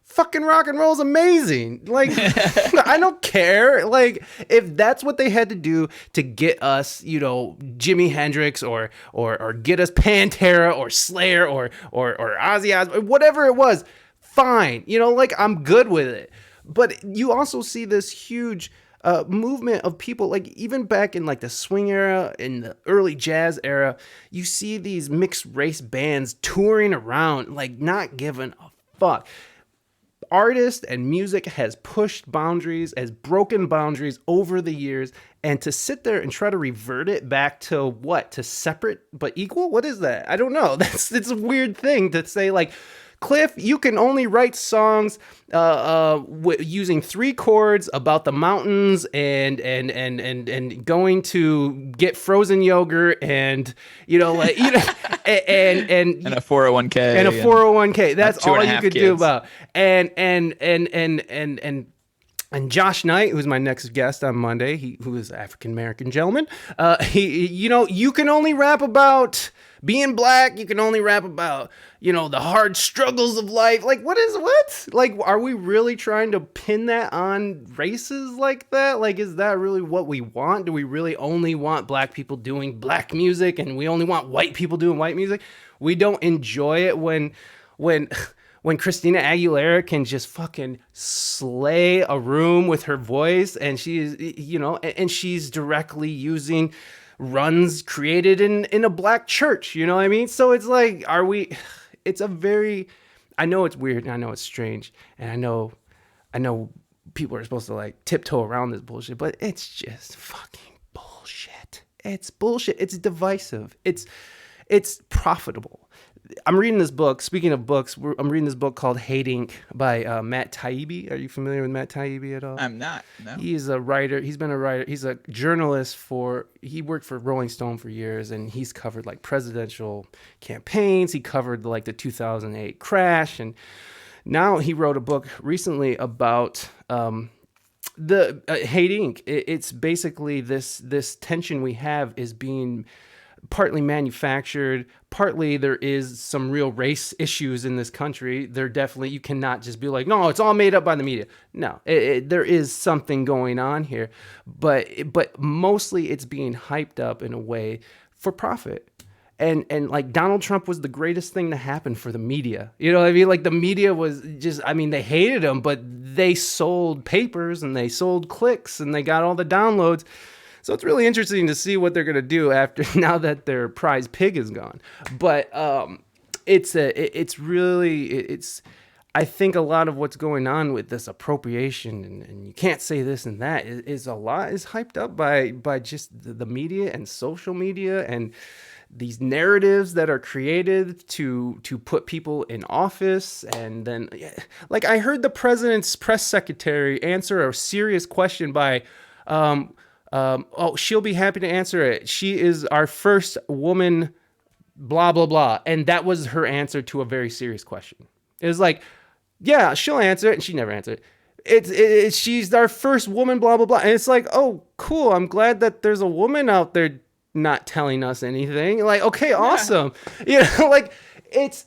fucking rock and roll is amazing. Like, I don't care. Like, if that's what they had to do to get us, Jimi Hendrix or get us Pantera or Slayer or Ozzy Osbourne, whatever it was, fine. Like, I'm good with it. But you also see this huge movement of people, like even back in like the swing era, in the early jazz era, you see these mixed race bands touring around, like not giving a fuck. Artist and music has pushed boundaries, has broken boundaries over the years, and to sit there and try to revert it back to what? To separate but equal? What is that? I don't know. It's a weird thing to say, like, Cliff, you can only write songs using 3 chords about the mountains and going to get frozen yogurt and and a 401k and a 401k. That's all you could do about. And Josh Knight, who's my next guest on Monday, who is an African American gentleman, you can only rap about being black. You can only rap about, the hard struggles of life. Like, what? Like, are we really trying to pin that on races like that? Like, is that really what we want? Do we really only want black people doing black music and we only want white people doing white music? We don't enjoy it when Christina Aguilera can just fucking slay a room with her voice, and she's directly using runs created in a black church, you know what I mean? So it's like, I know it's weird and I know it's strange, and I know people are supposed to like tiptoe around this bullshit, but it's just fucking bullshit. It's bullshit. It's divisive. It's profitable. I'm reading this book. Speaking of books, I'm reading this book called Hate Inc. by Matt Taibbi. Are you familiar with Matt Taibbi at all? I'm not. No. He's a writer. He's been a writer. He's a journalist he worked for Rolling Stone for years, and he's covered like presidential campaigns. He covered like the 2008 crash, and now he wrote a book recently about the Hate Inc. It's basically this tension we have is being partly manufactured, partly there is some real race issues in this country. You cannot just be like, no, it's all made up by the media. No, there is something going on here, but mostly it's being hyped up in a way for profit. And like Donald Trump was the greatest thing to happen for the media. You know what I mean? Like the media was just, they hated him, but they sold papers and they sold clicks and they got all the downloads. So it's really interesting to see what they're going to do now that their prize pig is gone. But I think a lot of what's going on with this appropriation and you can't say this and that is hyped up by just the media and social media and these narratives that are created to put people in office. And then, like, I heard the president's press secretary answer a serious question by, she'll be happy to answer it. She is our first woman, blah, blah, blah. And that was her answer to a very serious question. It was like, yeah, she'll answer it. And she never answered it. She's our first woman, blah, blah, blah. And it's like, oh, cool. I'm glad that there's a woman out there not telling us anything. Like, okay, awesome. Like, it's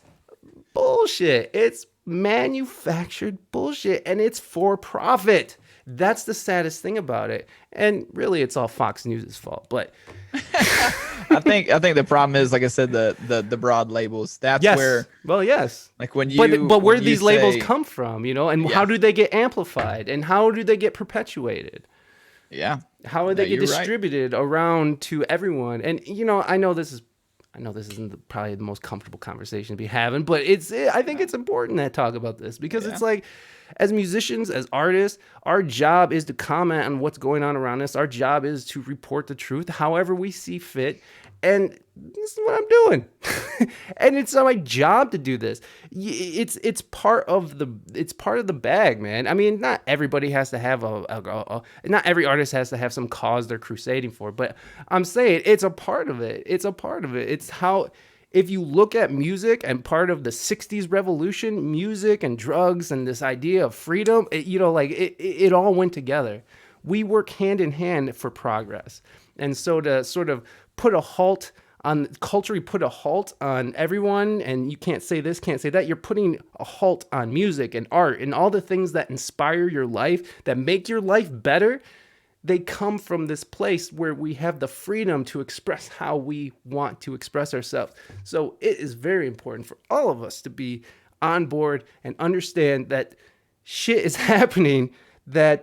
bullshit. It's manufactured bullshit and it's for profit. That's the saddest thing about it. And really, it's all Fox News' fault. But I think the problem is, like I said, the broad labels. That's where. Well, yes. Like when you. But where do these labels come from? And how do they get amplified? And how do they get perpetuated? Yeah. How do they get distributed around to everyone? And I know this is I know this isn't probably the most comfortable conversation to be having, but I think it's important to talk about this because it's like, as musicians, as artists, our job is to comment on what's going on around us. Our job is to report the truth however we see fit. And this is what I'm doing. And it's not my job to do this. It's part of the bag, man. I mean, not everybody has to have not every artist has to have some cause they're crusading for, but I'm saying it's a part of it. It's a part of it. It's how, if you look at music and part of the 60s revolution, music and drugs and this idea of freedom, it all went together. We work hand in hand for progress. And so to sort of put a halt on everyone, and you can't say this, can't say that, you're putting a halt on music and art and all the things that inspire your life, that make your life better. They come from this place where we have the freedom to express how we want to express ourselves. So it is very important for all of us to be on board and understand that shit is happening that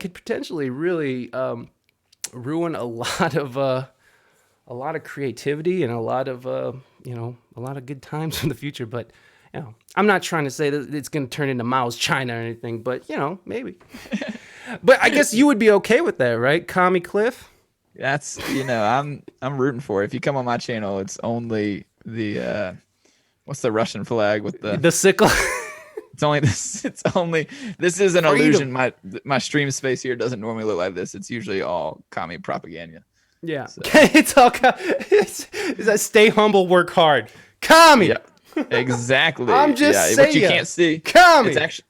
could potentially really ruin a lot of creativity and a lot of good times in the future. But I'm not trying to say that it's going to turn into Mao's China or anything, but maybe. But I guess you would be okay with that, right, Commie Cliff? That's I'm rooting for it. If you come on my channel, it's only the what's the Russian flag with the sickle? It's only this. It's only this is an illusion. My stream space here doesn't normally look like this. It's usually all commie propaganda. Yeah, so. It's all it's that stay humble, work hard, commie. Yeah, exactly. I'm just saying. What you can't see, commie. It's actually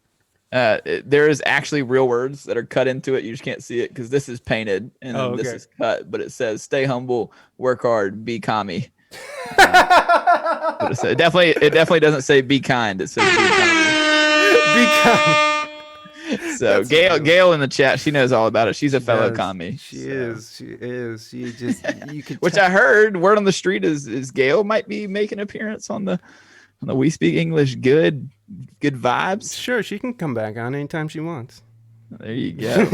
there is actually real words that are cut into it. You just can't see it because this is painted and then this is cut. But it says stay humble, work hard, be commie. But it definitely doesn't say be kind. It says be commie. Be kind. So Gail in the chat, she knows all about it. She's a fellow commie. She is. She just you could. Which I heard word on the street is Gail might be making an appearance on the We Speak English Good Vibes. Sure, she can come back on anytime she wants. There you go.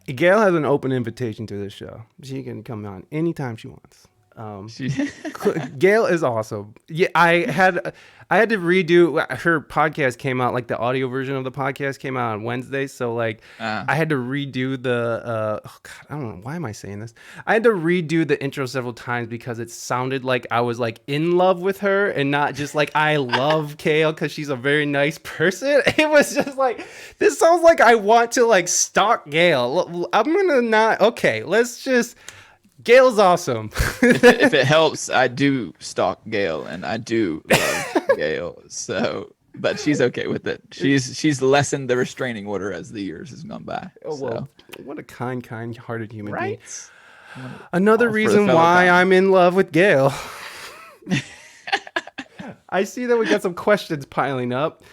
Gail has an open invitation to this show. She can come on anytime she wants. Gail is awesome. Yeah, I had to redo her podcast. Came out, like, the audio version of the podcast came out on Wednesday, so like I had to redo the I don't know, why am I saying this? I had to redo the intro several times because it sounded like I was like in love with her and not just like I love Gail because she's a very nice person. It was just like, this sounds like I want to like stalk Gail. I'm gonna not. Okay, let's just. Gail's awesome. If it helps, I do stalk Gail and I do love Gail. So, but she's okay with it. She's lessened the restraining order as the years has gone by. Oh, well, what a kind-hearted human being. Another reason why I'm in love with Gail. I see that we got some questions piling up.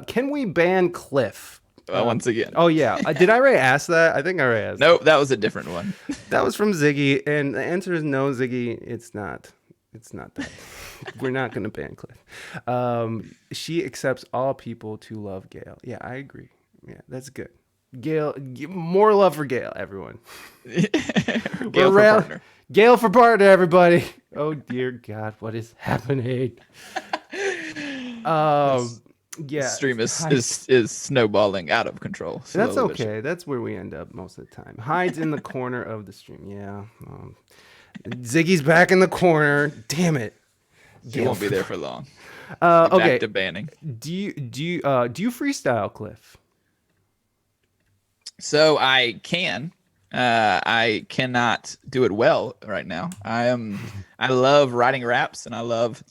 Can we ban Cliff? Once again. Oh, yeah. Did I already ask that? I think I already asked. Nope, that was a different one. That was from Ziggy, and the answer is no, Ziggy. It's not. It's not that. We're not going to ban Cliff. She accepts all people to love Gail. Yeah, I agree. Yeah, that's good. Gail, more love for Gail, everyone. Gail for partner. Gail for partner, everybody. Oh, dear God, what is happening? Yeah, stream is snowballing out of control. That's okay. That's where we end up most of the time. Hides in the corner of the stream. Yeah. Ziggy's back in the corner. Damn it. He won't be there for long. Okay. Back to banning. Do you freestyle, Cliff? So I can. I cannot do it well right now. I love writing raps and I love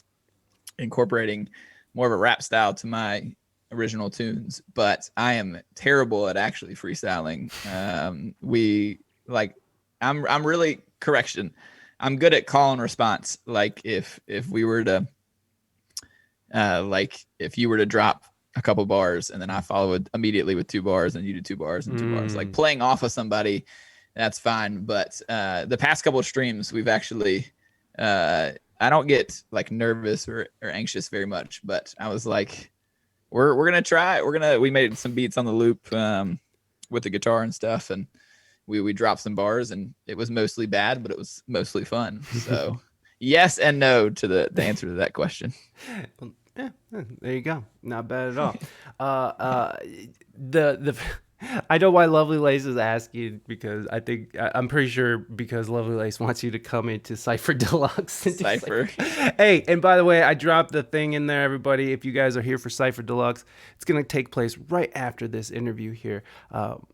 incorporating more of a rap style to my original tunes, but I am terrible at actually freestyling. I'm really correction. I'm good at call and response. Like if we were to, if you were to drop a couple bars and then I followed immediately with 2 bars and you do 2 bars and 2 bars, like playing off of somebody, that's fine. But the past couple of streams, we've actually, I don't get like nervous or anxious very much, but I was like, we're going to try it. We made some beats on the loop with the guitar and stuff. And we dropped some bars and it was mostly bad, but it was mostly fun. So Yes and no to the answer to that question. Well, there you go. Not bad at all. The I know why Lovely Lace is asking, because I'm pretty sure because Lovely Lace wants you to come into Cypher Deluxe. And Cypher. Hey, and by the way, I dropped the thing in there, everybody. If you guys are here for Cypher Deluxe, it's going to take place right after this interview here,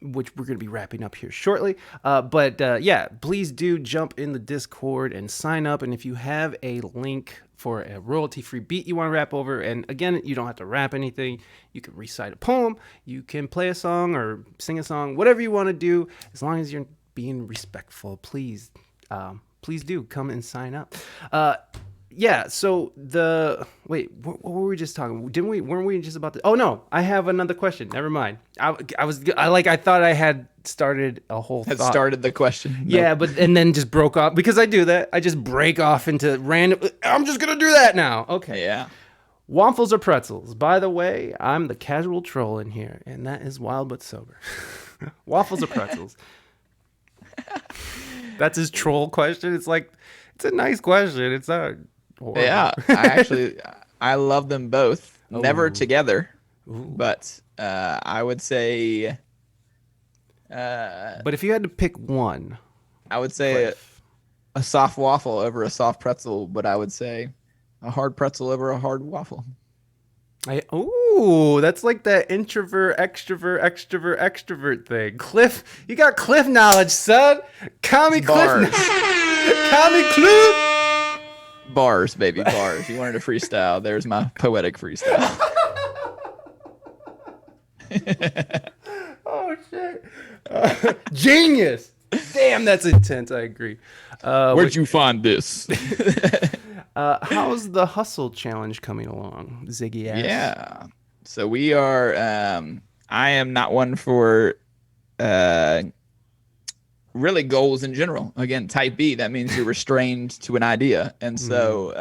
which we're going to be wrapping up here shortly. But yeah, please do jump in the Discord and sign up. And if you have a link for a royalty-free beat you want to rap over, and again, you don't have to rap anything. You can recite a poem, you can play a song or sing a song, whatever you want to do, as long as you're being respectful. Please do come and sign up. Yeah, so what were we just talking? Weren't we just about to? Oh no, I have another question. Never mind. I thought I had started a whole thought. Started the question. Yeah, Nope. and then just broke off, because I do that. I just break off into random. I'm just gonna do that now. Okay. Yeah. Waffles or pretzels? By the way, I'm the casual troll in here, and that is wild but sober. Waffles or pretzels? That's his troll question. It's a nice question. It's not horrible. Yeah, I love them both. Never together, but I would say. But if you had to pick one, I would say a soft waffle over a soft pretzel, but I would say a hard pretzel over a hard waffle. That's like that introvert, extrovert thing. Cliff, you got Cliff knowledge, son. Call me Cliff. Call me Cliff. Bars, baby, bars. You wanted a freestyle. There's my poetic freestyle. Oh shit! Genius. Damn, that's intense. I agree. Where'd you find this? How's the hustle challenge coming along, Ziggy asks? Yeah. So we are. I am not one for really goals in general. Again, type B. That means you're restrained to an idea, and so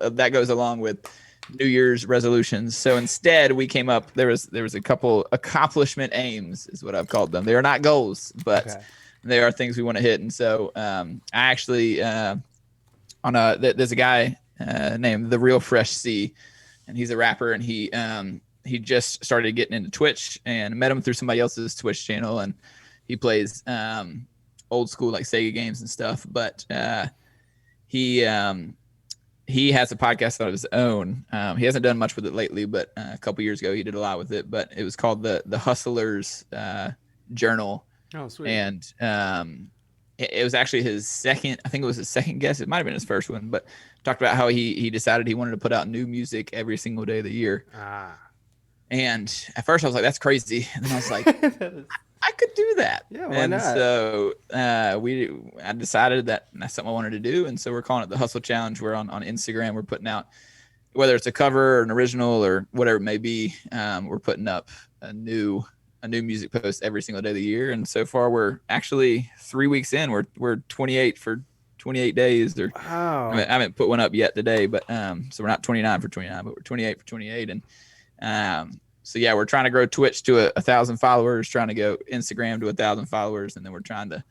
that goes along with New Year's resolutions. So instead, we came up. There was a couple accomplishment aims, is what I've called them. They are not goals, but they are things we want to hit. And so I actually there's a guy named The Real Fresh C, and he's a rapper, and he just started getting into Twitch, and met him through somebody else's Twitch channel, and he plays old school like Sega games and stuff. But he has a podcast of his own. He hasn't done much with it lately, but a couple years ago he did a lot with it. But it was called the Hustler's Journal. Oh, sweet. And it was actually his second. I think it was his second guest. It might have been his first one, but talked about how he decided he wanted to put out new music every single day of the year. And at first I was like, that's crazy. And then I was like, I could do that. Yeah, why not? So I decided that that's something I wanted to do. And so we're calling it the Hustle Challenge. We're on Instagram. We're putting out, whether it's a cover or an original or whatever it may be, we're putting up a new music post every single day of the year. And so far we're actually 3 weeks in. We're 28 for 28 days. Or wow. I haven't put one up yet today, but so we're not 29 for 29, but we're 28 for 28. And so yeah, we're trying to grow Twitch to 1,000 followers, trying to go Instagram to 1,000 followers, and then we're trying to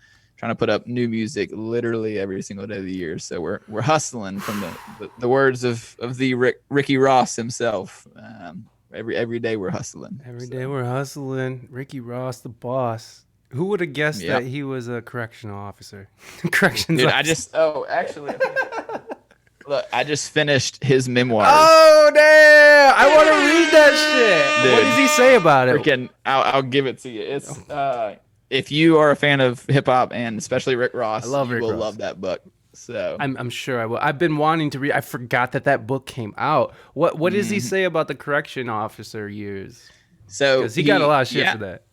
put up new music literally every single day of the year. So we're hustling from the words of the Ricky Ross himself. Every day we're hustling. Every day we're hustling. Ricky Ross, the boss. Who would have guessed that he was a correctional officer? Corrections officer. Look, I just finished his memoir. Oh damn! I want to read that shit. Dude, what does he say about it? Freaking, I'll give it to you. It's if you are a fan of hip hop and especially Rick Ross, you will love that book. So I'm sure I will. I've been wanting to read. I forgot that book came out. What does he say about the correction officer years? So because he got a lot of shit for that.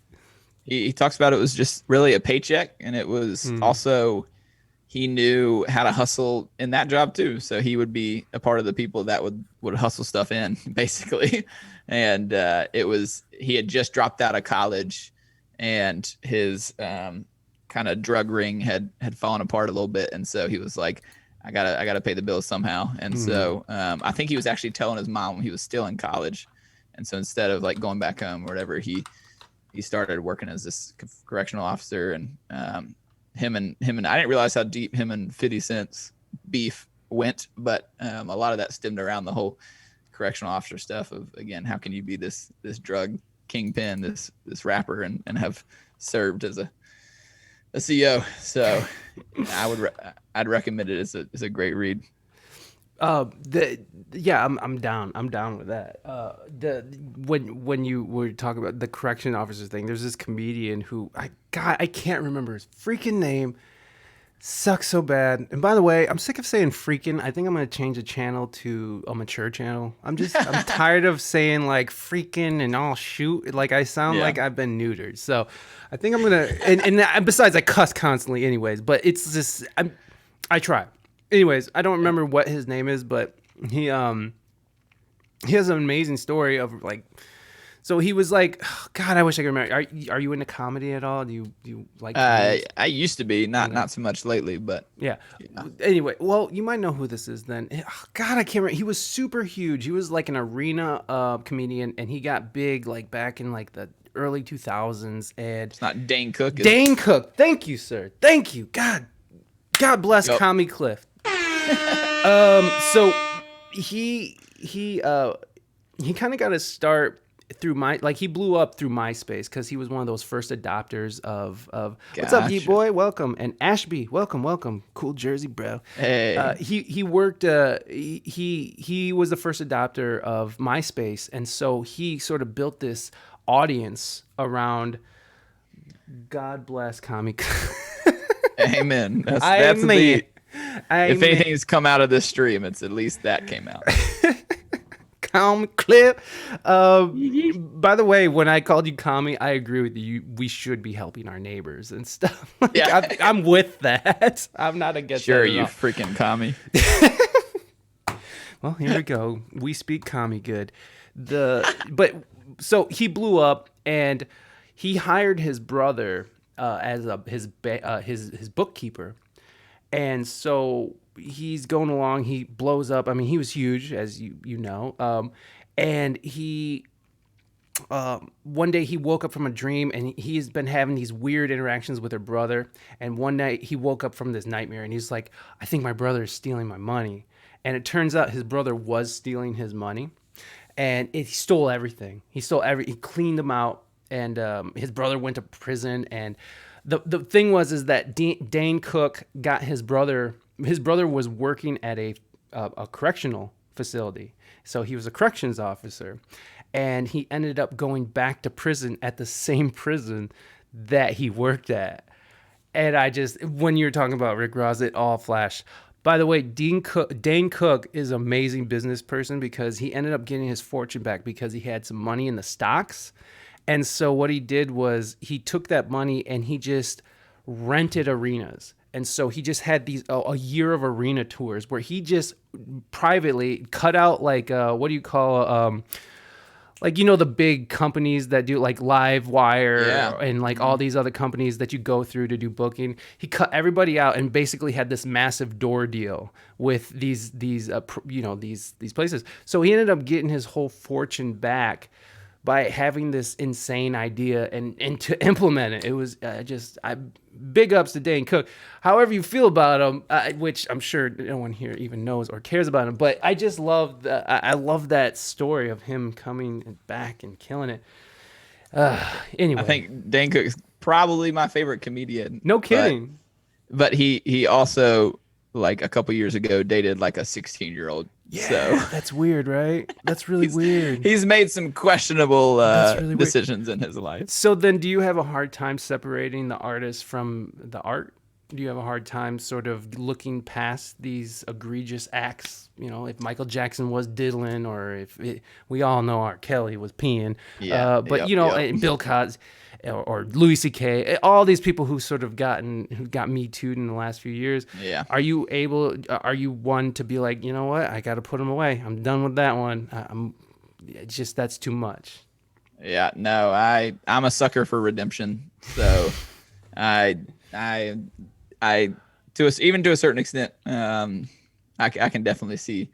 He talks about it was just really a paycheck, and it was also he knew how to hustle in that job too. So he would be a part of the people that would hustle stuff in basically. And he had just dropped out of college, and his kind of drug ring had fallen apart a little bit. And so he was like, I gotta pay the bills somehow. And so I think he was actually telling his mom he was still in college. And so instead of like going back home or whatever, he started working as this correctional officer. And him and I didn't realize how deep him and 50 Cent's beef went, but a lot of that stemmed around the whole correctional officer stuff of, again, how can you be this drug kingpin, this rapper, and have served as a CEO. So I'd recommend it as a great read. I'm down with that. When you were talking about the correction officers thing, there's this comedian who I can't remember his freaking name. Sucks so bad. And by the way, I'm sick of saying freaking. I think I'm gonna change the channel to a mature channel. I'm tired of saying like freaking and all shoot. Like I sound like I've been neutered. So I think I'm gonna and besides I cuss constantly anyways, but it's just I try. Anyways, I don't remember what his name is, but he has an amazing story of like, so he was like, oh, God, I wish I could remember. Are you into comedy at all? Do you like? I used to be, not so much lately, but yeah. Anyway, well, you might know who this is then. Oh, God, I can't remember. He was super huge. He was like an arena comedian, and he got big like back in like the early 2000s. And it's not Dane Cook. Dane Cook. Thank you, sir. Thank you. God bless Commie Cliff. So he kind of got his start through he blew up through MySpace because he was one of those first adopters of what's up, Geek Boy? Welcome. And Ashby, welcome. Cool Jersey, bro. Hey. He worked. He was the first adopter of MySpace, and so he sort of built this audience around. God bless Commie. Amen. That's the. If anything's come out of this stream, it's at least that came out. Clip. By the way, when I called you commie, I agree with you. We should be helping our neighbors and stuff. Like, yeah, I'm with that. I'm not against that. Sure, you freaking commie. Well, here we go. We speak commie good. So he blew up, and he hired his brother as his bookkeeper. And so he's going along. He blows up. I mean, he was huge, as you know. And he one day he woke up from a dream, and he's been having these weird interactions with her brother. And one night he woke up from this nightmare, and he's like, "I think my brother is stealing my money." And it turns out his brother was stealing his money, and he stole everything. He cleaned them out, and his brother went to prison. And the thing is that Dane Cook got his brother. His brother was working at a correctional facility, so he was a corrections officer, and he ended up going back to prison at the same prison that he worked at. And when you were talking about Rick Ross, it all flashed. By the way, Dane Cook is an amazing business person because he ended up getting his fortune back because he had some money in the stocks. And so what he did was he took that money and he just rented arenas. And so he just had a year of arena tours where he just privately cut out like, what do you call, like, you know, the big companies that do like Livewire and like all these other companies that you go through to do booking. He cut everybody out and basically had this massive door deal with these places. So he ended up getting his whole fortune back by having this insane idea and to implement it. It was big ups to Dane Cook. However you feel about him, which I'm sure no one here even knows or cares about him, but I just love I love that story of him coming back and killing it. Anyway, I think Dane Cook is probably my favorite comedian. No kidding. But he also, like a couple years ago, dated like a 16-year-old. Yeah, so that's weird, right? That's really weird. He's made some questionable decisions in his life. So then do you have a hard time separating the artist from the art? Do you have a hard time sort of looking past these egregious acts? You know, if Michael Jackson was diddling, or we all know R. Kelly was peeing. And Bill Cosby or Louis C.K., all these people who sort of got Me Too'd in the last few years. Yeah. Are you one to be like, you know what? I got to put them away. I'm done with that one. That's too much. Yeah, no, I'm a sucker for redemption. So even to a certain extent, I can definitely see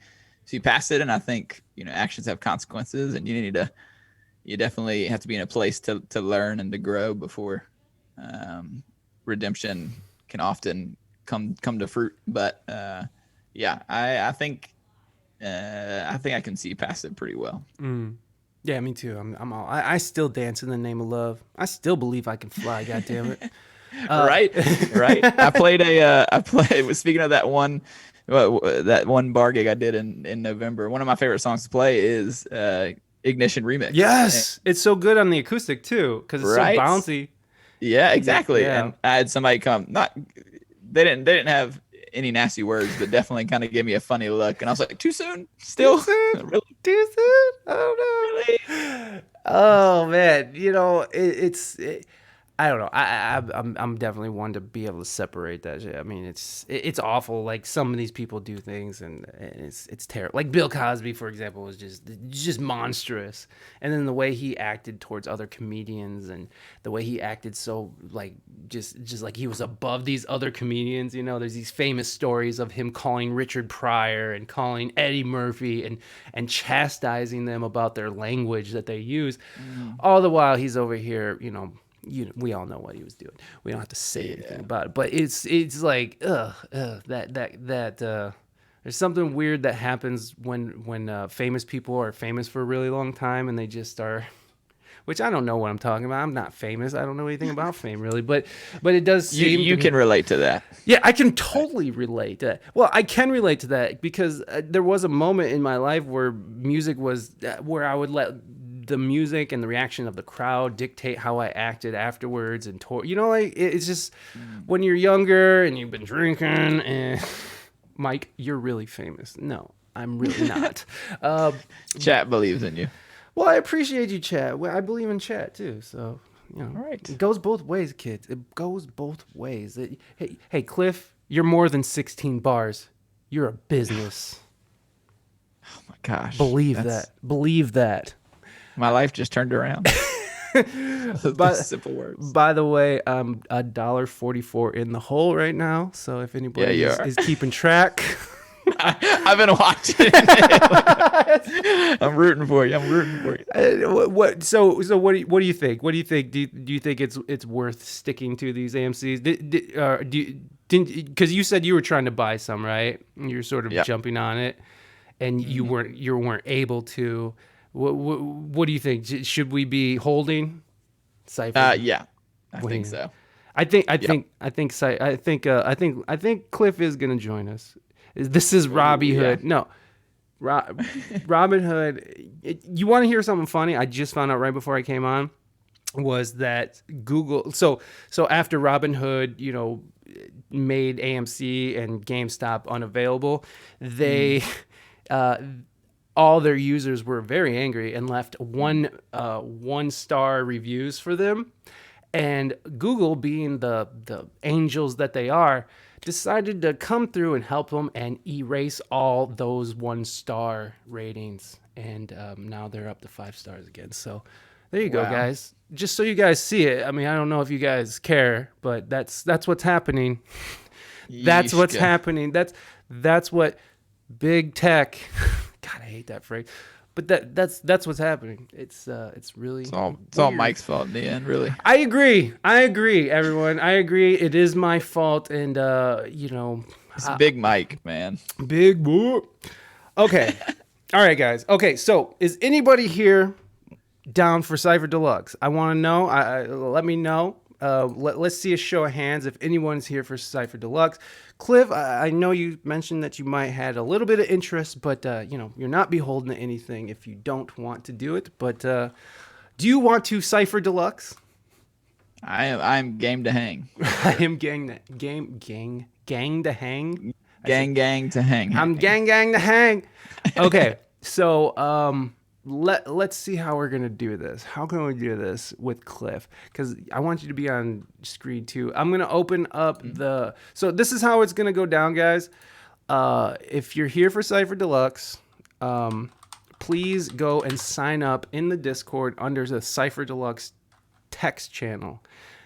past it. And I think, actions have consequences, and you definitely have to be in a place to learn and to grow before redemption can often come to fruit. But Yeah, I think I can see past it pretty well. Yeah, me too. I still dance in the name of love. I still believe I can fly. God damn it. Right, right. I played. Speaking of that one, that one bar gig I did in November. One of my favorite songs to play is Ignition Remix. Yes, it's so good on the acoustic too because it's so Right. bouncy. Yeah, Yeah, exactly. yeah. And I had somebody come. Not they didn't have any nasty words, but definitely kind of gave me a funny look. And I was like, too soon? Too Still? soon? Really? Too soon? I Really? don't know. Oh man, I don't know. I'm definitely one to be able to separate that shit. I mean, it's awful. Like some of these people do things, and it's terrible. Like Bill Cosby, for example, was just monstrous. And then the way he acted towards other comedians, and the way he acted so like just like he was above these other comedians. You know, there's these famous stories of him calling Richard Pryor and calling Eddie Murphy and chastising them about their language that they use. All the while he's over here, we all know what he was doing. We don't have to say anything about it, but it's like there's something weird that happens when famous people are famous for a really long time and they just are. Which I don't know what I'm talking about. I'm not famous. I don't know anything about fame really, but it does seem You can relate to that. yeah, I can totally relate to that. Well, I can relate to that because there was a moment in my life where music was where I would let the music and the reaction of the crowd dictate how I acted afterwards and like it's just when you're younger and you've been drinking and Mike, you're really famous. No, I'm really not. Chat believes in you. Well, I appreciate you, chat. Well, I believe in chat too, so All right. it goes both ways, kids. It goes both ways. Hey, Cliff, you're more than 16 bars. You're a business. Oh my gosh. Believe that. Believe that. My life just turned around. Simple words. By the way, I'm $1.44 in the hole right now. So if anybody is keeping track. I've been watching. I'm rooting for you. So what do you think? What do you think? Do you think it's worth sticking to these AMCs? Because you said you were trying to buy some, right? You're sort of jumping on it, and you weren't able to. What do you think? Should we be holding? Cypher? Yeah, I think so. I think Cliff is gonna join us. This is Robbie Hood. No, Robin Hood. You want to hear something funny? I just found out right before I came on was that Google. So after Robin Hood, made AMC and GameStop unavailable, they all their users were very angry and left one star reviews for them. And Google, being the angels that they are, decided to come through and help them and erase all those 1-star ratings. And now they're up to 5 stars again. So there you go, guys. Just so you guys see it. I mean, I don't know if you guys care, but that's what's happening. That's what's happening. That's what big tech. God, I hate that phrase. But that's what's happening. It's really it's all Mike's fault in the end, really. I agree, everyone. I agree. It is my fault, and it's Big Mike, man. Big boy. Okay, all right, guys. Okay, so is anybody here down for Cypher Deluxe? I want to know. Let me know. Let's see a show of hands if anyone's here for Cypher Deluxe. Cliff, I know you mentioned that you might had a little bit of interest, but you're not beholden to anything if you don't want to do it. But do you want to Cypher Deluxe? I'm game to hang. I am gang to hang. Gang to hang. I'm gang to hang. Okay, so let's see how we're gonna do this. How can we do this with Cliff? Because I want you to be on screen too. I'm gonna open up so this is how it's gonna go down, guys. If you're here for Cypher Deluxe, please go and sign up in the Discord under the Cypher Deluxe text channel.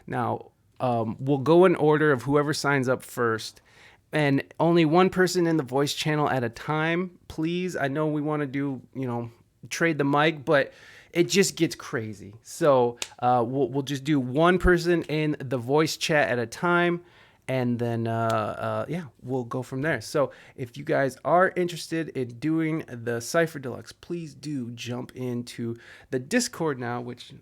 Now, we'll go in order of whoever signs up first. And only one person in the voice channel at a time, please. I know we want to do, trade the mic, but it just gets crazy. So we'll just do one person in the voice chat at a time, and then yeah, we'll go from there. So if you guys are interested in doing the Cypher Deluxe, please do jump into the Discord now. Which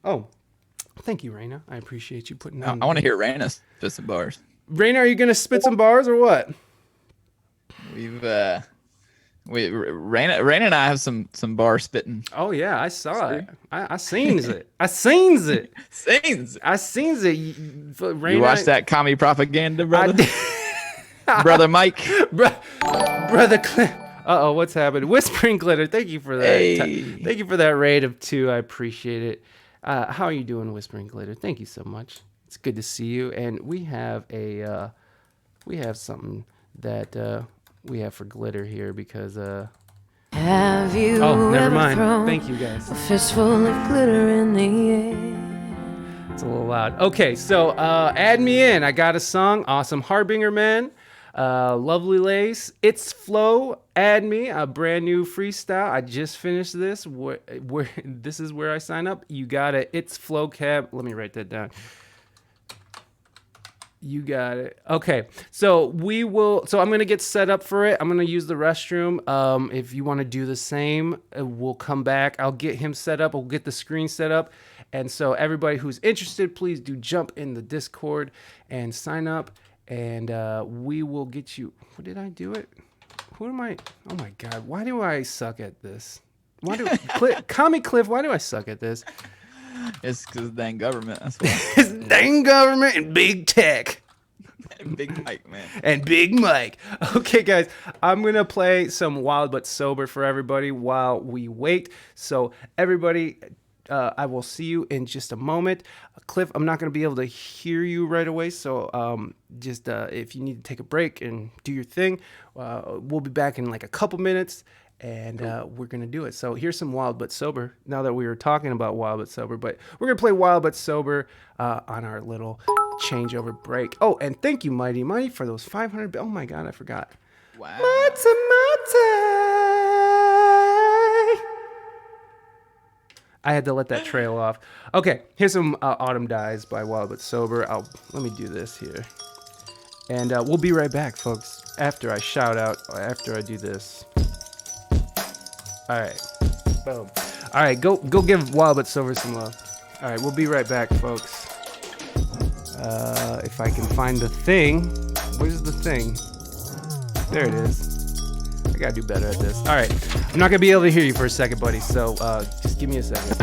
thank you, Reina. I appreciate you putting I on. want to hear Reina spit some bars. Reina, are you gonna spit some bars or what? Reina and I have some bar spitting. Oh yeah, I saw it. I seen it. I seen it. I seen it. Reina, You watched that commie propaganda, brother? Brother Mike? Brother Cliff. Uh-oh, what's happened? Whispering Glitter, thank you for that. Hey. Thank you for that raid of 2. I appreciate it. How are you doing, Whispering Glitter? Thank you so much. It's good to see you. And we have something that we have for Glitter here because have you never mind. Thank you guys. A fistful of glitter in the air. It's a little loud. Okay, so add me in. I got a song. Awesome Harbinger Man. Lovely Lace. It's Flow. Add me. A brand new freestyle. I just finished this. This is where I sign up. You got it. It's Flow Cab. Let me write that down. You got it. Okay. So I'm going to get set up for it. I'm going to use the restroom. If you want to do the same, we'll come back. I'll get him set up. We'll get the screen set up. And so everybody who's interested, please do jump in the Discord and sign up. And we will get you. What did I do it? Who am I? Oh my God. Why do I suck at this? Commie Cliff, why do I suck at this? It's because dang government. That's why. It's dang government and big tech. And Big Mike, man. And Big Mike. Okay, guys, I'm going to play some Wild But Sober for everybody while we wait. So everybody, I will see you in just a moment. Cliff, I'm not going to be able to hear you right away. So just if you need to take a break and do your thing, we'll be back in like a couple minutes. And we're going to do it. So here's some Wild But Sober. Now that we were talking about Wild But Sober. But we're going to play Wild But Sober on our little changeover break. Oh, and thank you, Mighty Mighty, for those 500. Oh, my God, I forgot. Wow. I had to let that trail off. Okay, here's some Autumn Dies by Wild But Sober. Let me do this here. And we'll be right back, folks, after I shout out, after I do this. All right, boom. All right, go give Wild But Sober some love. All right, we'll be right back, folks. If I can find the thing. Where's the thing? There it is. I gotta do better at this. All right, I'm not gonna be able to hear you for a second, buddy, so just give me a second.